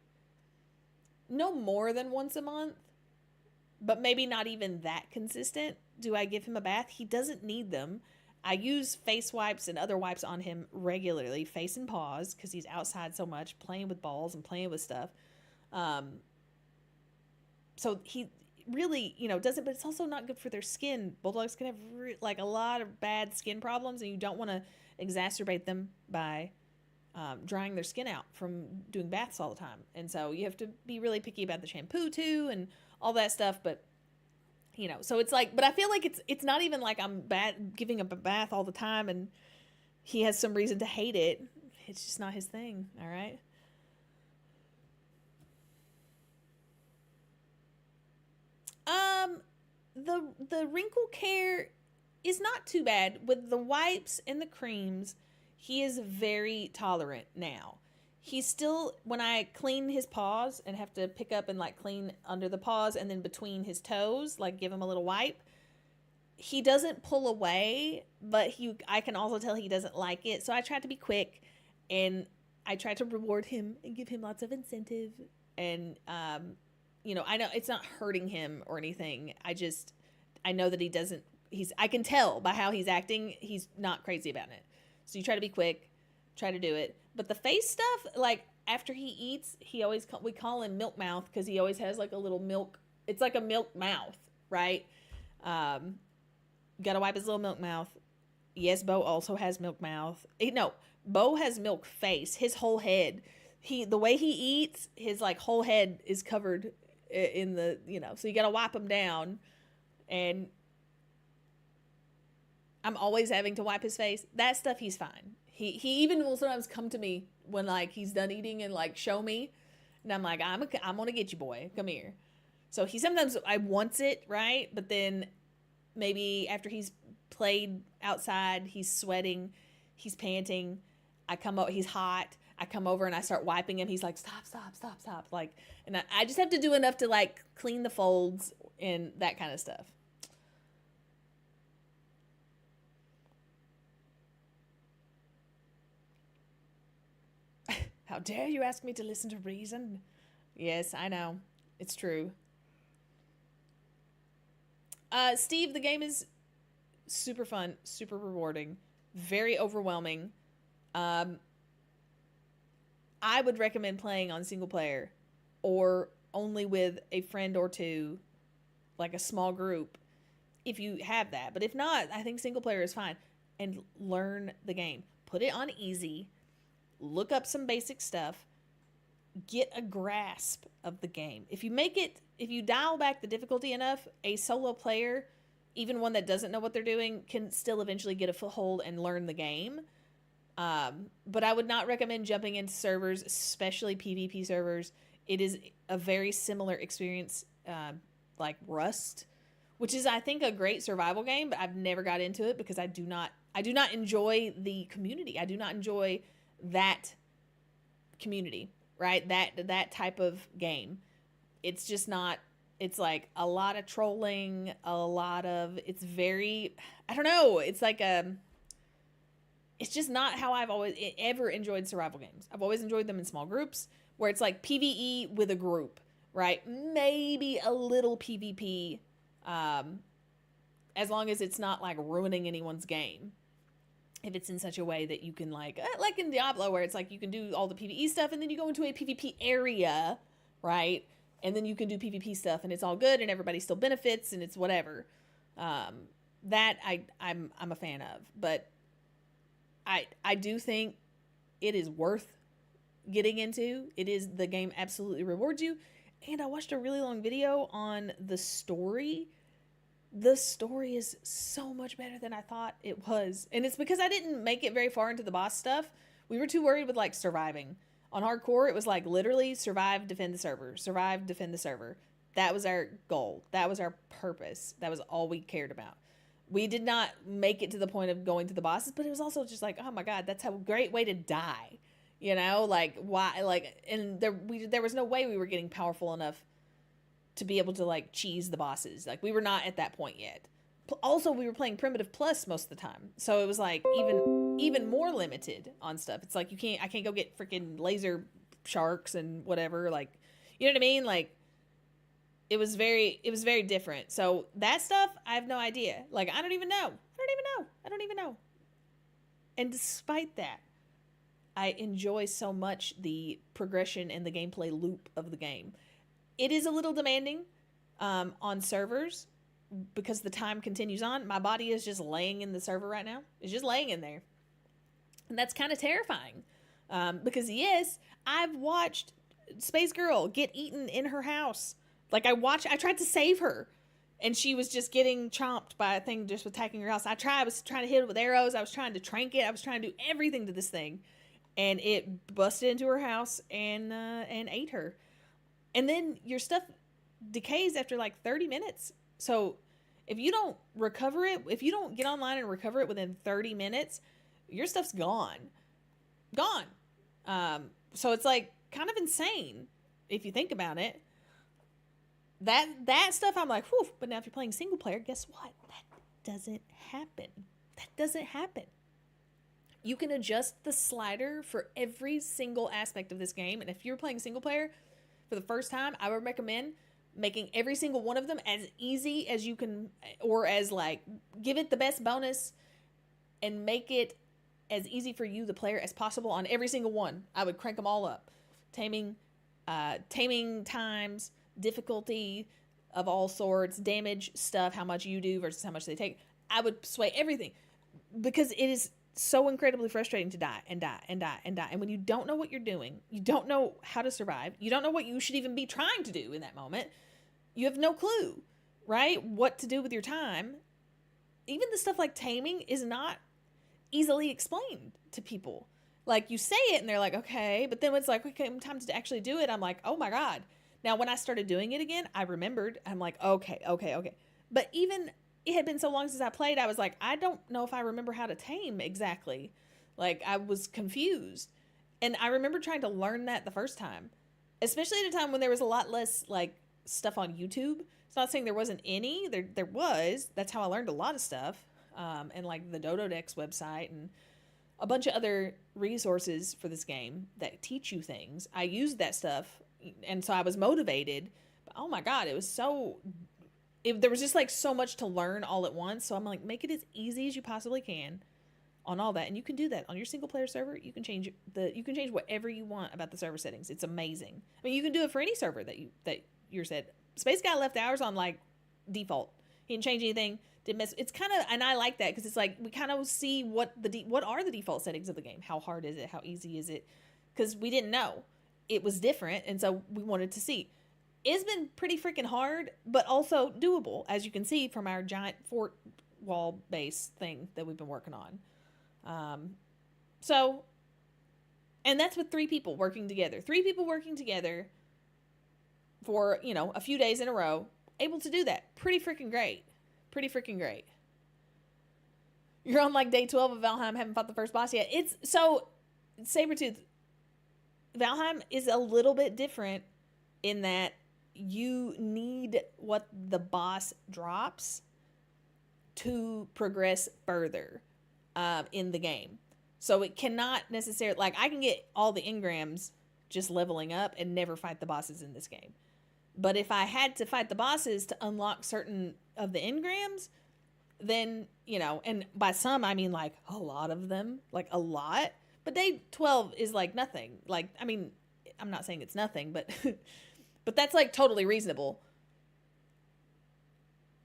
Speaker 1: no more than once a month, but maybe not even that consistent, do I give him a bath. He doesn't need them. I use face wipes and other wipes on him regularly, face and paws, because he's outside so much, playing with balls and playing with stuff. So he really, doesn't, but it's also not good for their skin. Bulldogs can have like a lot of bad skin problems, and you don't want to exacerbate them by drying their skin out from doing baths all the time. And so you have to be really picky about the shampoo too and all that stuff. But so it's like, but I feel like it's not even like I'm giving up a bath all the time and he has some reason to hate it. It's just not his thing. All right. The wrinkle care is not too bad with the wipes and the creams. He is very tolerant now. He's still, when I clean his paws and have to pick up and like clean under the paws and then between his toes, like give him a little wipe, he doesn't pull away, but I can also tell he doesn't like it. So I try to be quick and I try to reward him and give him lots of incentive. And, I know it's not hurting him or anything. I know that I can tell by how he's acting, he's not crazy about it. So you try to be quick, try to do it. But the face stuff, like after he eats, we call him milk mouth because he always has like a little milk. It's like a milk mouth, right? Got to wipe his little milk mouth. Yes, Bo also has milk mouth. No, Bo has milk face. His whole head, the way he eats, his like whole head is covered in the, so you got to wipe him down. And I'm always having to wipe his face. That stuff, he's fine. He even will sometimes come to me when like he's done eating and like show me, and I'm like, I'm gonna get you, boy. Come here. So I wants it, right? But then maybe after he's played outside, he's sweating, he's panting. He's hot. I come over and I start wiping him. He's like, stop. Like, and I just have to do enough to like clean the folds and that kind of stuff. How dare you ask me to listen to reason? Yes, I know. It's true. Steve, the game is super fun, super rewarding, very overwhelming. I would recommend playing on single player or only with a friend or two, like a small group, if you have that. But if not, I think single player is fine. And learn the game. Put it on easy. Look up some basic stuff. Get a grasp of the game. If you dial back the difficulty enough, a solo player, even one that doesn't know what they're doing, can still eventually get a foothold and learn the game. But I would not recommend jumping into servers, especially PvP servers. It is a very similar experience, like Rust, which is, I think, a great survival game, but I've never got into it because I do not enjoy the community. I do not enjoy that community, right? That type of game. It's just not, it's like a lot of trolling, it's very, I don't know. It's like it's just not how I've always ever enjoyed survival games. I've always enjoyed them in small groups where it's like PvE with a group, right? Maybe a little PvP, as long as it's not like ruining anyone's game. If it's in such a way that you can like in Diablo, where it's like you can do all the PvE stuff and then you go into a PvP area, right? And then you can do PvP stuff and it's all good and everybody still benefits and it's whatever. That I'm a fan of, but I do think it is worth getting into. The game absolutely rewards you. And I watched a really long video on the story. The story is so much better than I thought it was. And it's because I didn't make it very far into the boss stuff. We were too worried with like surviving. On hardcore, it was like literally survive, defend the server. Survive, defend the server. That was our goal. That was our purpose. That was all we cared about. We did not make it to the point of going to the bosses, but it was also just like, oh my God, that's a great way to die. You know, like why, like, and there was no way we were getting powerful enough to be able to like cheese the bosses. Like we were not at that point yet. Also, we were playing primitive plus most of the time, so it was like even more limited on stuff. It's like I can't go get freaking laser sharks and whatever. Like, you know what I mean? Like, it was very different. So that stuff, I have no idea. Like, I don't even know. And despite that, I enjoy so much the progression and the gameplay loop of the game. It is a little demanding on servers because the time continues on. My body is just laying in the server right now. It's just laying in there. And that's kind of terrifying because, yes, I've watched Space Girl get eaten in her house. Like, I tried to save her, and she was just getting chomped by a thing just attacking her house. I was trying to hit it with arrows. I was trying to trank it. I was trying to do everything to this thing. And it busted into her house and ate her. And then your stuff decays after like 30 minutes. So if you don't recover it, if you don't get online and recover it within 30 minutes, your stuff's gone. So it's like kind of insane if you think about it. That stuff, I'm like, whew. But now if you're playing single player, guess what? That doesn't happen. You can adjust the slider for every single aspect of this game. And if you're playing single player for the first time, I would recommend making every single one of them as easy as you can, or as like, give it the best bonus and make it as easy for you, the player, as possible on every single one. I would crank them all up. Taming times, difficulty of all sorts, damage stuff, how much you do versus how much they take. I would sway everything because it is so incredibly frustrating to die. And when you don't know what you're doing, you don't know how to survive, you don't know what you should even be trying to do in that moment, you have no clue, right? What to do with your time. Even the stuff like taming is not easily explained to people. Like, you say it and they're like, okay, but then when it's like, okay, time to actually do it, I'm like, oh my God. Now, when I started doing it again, I remembered. I'm like, okay. But even it had been so long since I played, I was like, I don't know if I remember how to tame exactly. Like, I was confused. And I remember trying to learn that the first time, especially at a time when there was a lot less, like, stuff on YouTube. It's not saying there wasn't any. There was. That's how I learned a lot of stuff. And, like, the Dodo Dex website and a bunch of other resources for this game that teach you things. I used that stuff, and so I was motivated. But oh my God, it was so... there was just like so much to learn all at once. So I'm like, make it as easy as you possibly can on all that. And you can do that on your single player server. You can change whatever you want about the server settings. It's amazing. I mean, you can do it for any server that you're set. Space Guy left ours on like default. He didn't change anything. Didn't mess. It's kind of, and I like that because it's like we kind of see what are the default settings of the game. How hard is it? How easy is it? Because we didn't know. It was different, and so we wanted to see. It's been pretty freaking hard, but also doable, as you can see from our giant fort wall base thing that we've been working on. So, and that's with 3 people working together. 3 people working together for, a few days in a row, able to do that. Pretty freaking great. Pretty freaking great. You're on like day 12 of Valheim, haven't fought the first boss yet. It's so Sabretooth. Valheim is a little bit different in that you need what the boss drops to progress further in the game. So it cannot necessarily, like, I can get all the engrams just leveling up and never fight the bosses in this game. But if I had to fight the bosses to unlock certain of the engrams, then, and by some, I mean, like, a lot of them, like, a lot. But day 12 is, like, nothing. Like, I mean, I'm not saying it's nothing, but but that's, like, totally reasonable.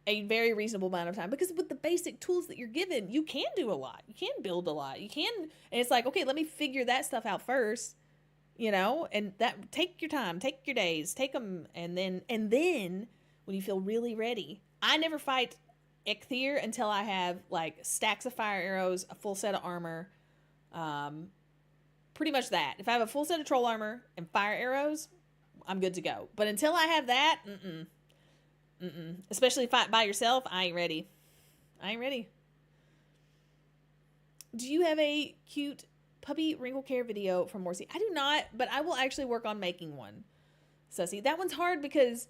Speaker 1: A very reasonable amount of time. Because with the basic tools that you're given, you can do a lot. You can build a lot. You can, and it's like, okay, let me figure that stuff out first. And that, take your time, take your days, take them, and then when you feel really ready, I never fight Eikthyr until I have like stacks of fire arrows, a full set of armor, pretty much that. If I have a full set of troll armor and fire arrows, I'm good to go. But until I have that, especially fight by yourself, I ain't ready. Do you have a cute puppy wrinkle care video from Morsi? I do not, but I will actually work on making one. Sussy. That one's hard because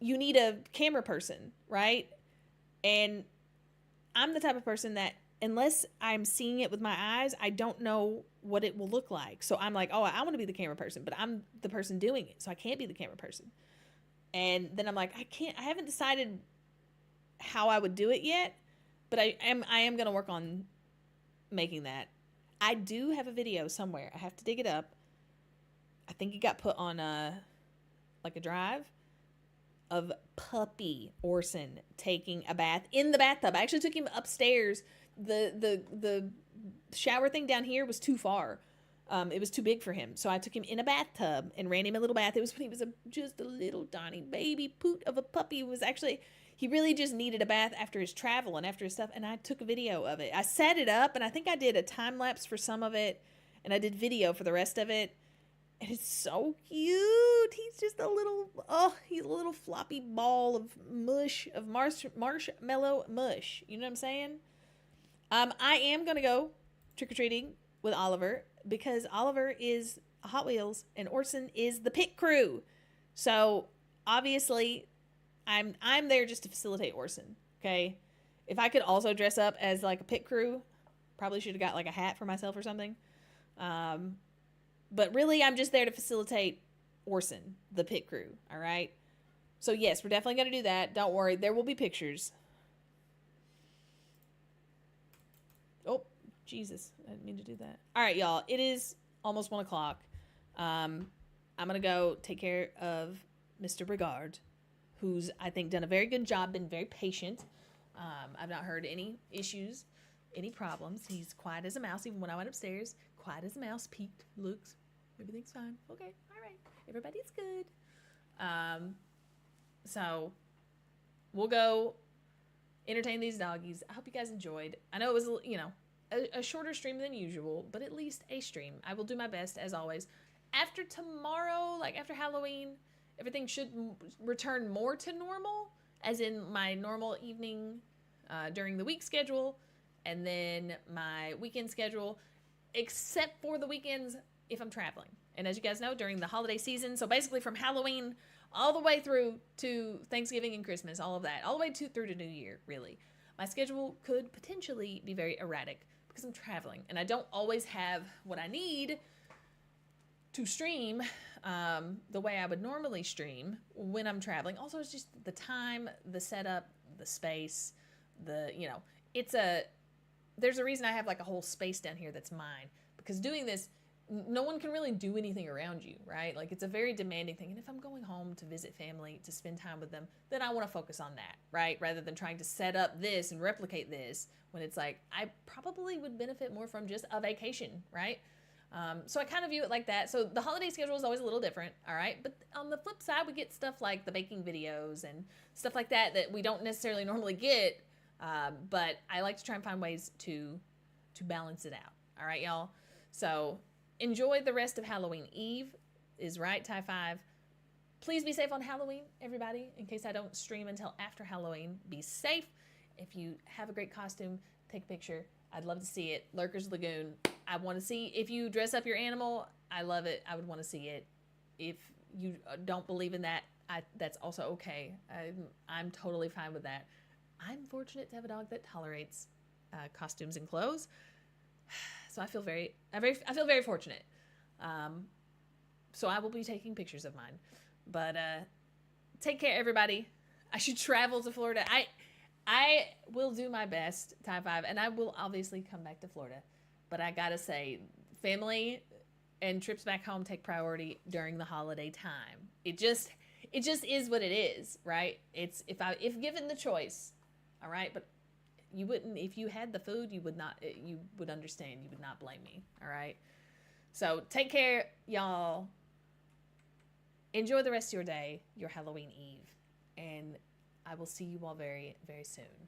Speaker 1: you need a camera person, right? And I'm the type of person that unless I'm seeing it with my eyes, I don't know what it will look like. So I'm like, oh, I want to be the camera person, but I'm the person doing it. So I can't be the camera person. And then I'm like, I haven't decided how I would do it yet, but I am going to work on making that. I do have a video somewhere. I have to dig it up. I think it got put on like a drive of puppy Orson taking a bath in the bathtub. I actually took him upstairs. The shower thing down here was too far. It was too big for him. So I took him in a bathtub and ran him a little bath. It was when he was just a little tiny baby poot of a puppy. It was actually, he really just needed a bath after his travel and after his stuff. And I took a video of it. I set it up and I think I did a time lapse for some of it. And I did video for the rest of it. And it's so cute. He's just a little, he's a little floppy ball of mush, of marshmallow mush. You know what I'm saying? I am going to go trick-or-treating with Oliver because Oliver is a Hot Wheels and Orson is the pit crew. So obviously I'm there just to facilitate Orson. Okay. If I could also dress up as like a pit crew, probably should have got like a hat for myself or something. But really I'm just there to facilitate Orson, the pit crew. All right. So yes, we're definitely going to do that. Don't worry. There will be pictures. Oh, Jesus. I didn't mean to do that. All right, y'all. It is almost 1 o'clock. I'm going to go take care of Mr. Brigard, who's, I think, done a very good job, been very patient. I've not heard any issues, any problems. He's quiet as a mouse, even when I went upstairs. Quiet as a mouse, peeked, looks, everything's fine. Okay, all right. Everybody's good. So we'll go entertain these doggies. I hope you guys enjoyed. I know it was, a shorter stream than usual, but at least a stream. I will do my best, as always. After tomorrow, like after Halloween, everything should return more to normal, as in my normal evening during the week schedule, and then my weekend schedule, except for the weekends if I'm traveling. And as you guys know, during the holiday season, so basically from Halloween all the way through to Thanksgiving and Christmas, all of that, all the way through to New Year, really. My schedule could potentially be very erratic. because I'm traveling and I don't always have what I need to stream the way I would normally stream when I'm traveling. Also, it's just the time, the setup, the space, there's a reason I have like a whole space down here that's mine, because doing this, no one can really do anything around you, right? Like, it's a very demanding thing. And if I'm going home to visit family, to spend time with them, then I want to focus on that, right? Rather than trying to set up this and replicate this, when it's like, I probably would benefit more from just a vacation, right? So I kind of view it like that. So the holiday schedule is always a little different, all right? But on the flip side, we get stuff like the baking videos and stuff like that we don't necessarily normally get. But I like to try and find ways to balance it out. All right, y'all? So enjoy the rest of Halloween Eve is right, Tie 5. Please be safe on Halloween, everybody. In case I don't stream until after Halloween, be safe. If you have a great costume, take a picture. I'd love to see it. Lurker's Lagoon. I want to see if you dress up your animal. I love it. I would want to see it. If you don't believe in that, that's also okay. I'm totally fine with that. I'm fortunate to have a dog that tolerates costumes and clothes, so I feel very fortunate. So I will be taking pictures of mine. But take care, everybody. I should travel to Florida. I will do my best, Tie 5, and I will obviously come back to Florida. But I gotta say, family and trips back home take priority during the holiday time. It just is what it is, right? It's if given the choice, all right. But you wouldn't, if you had the food, you would understand. You would not blame me, all right. So take care, y'all. Enjoy the rest of your day, your Halloween Eve, and I will see you all very, very soon.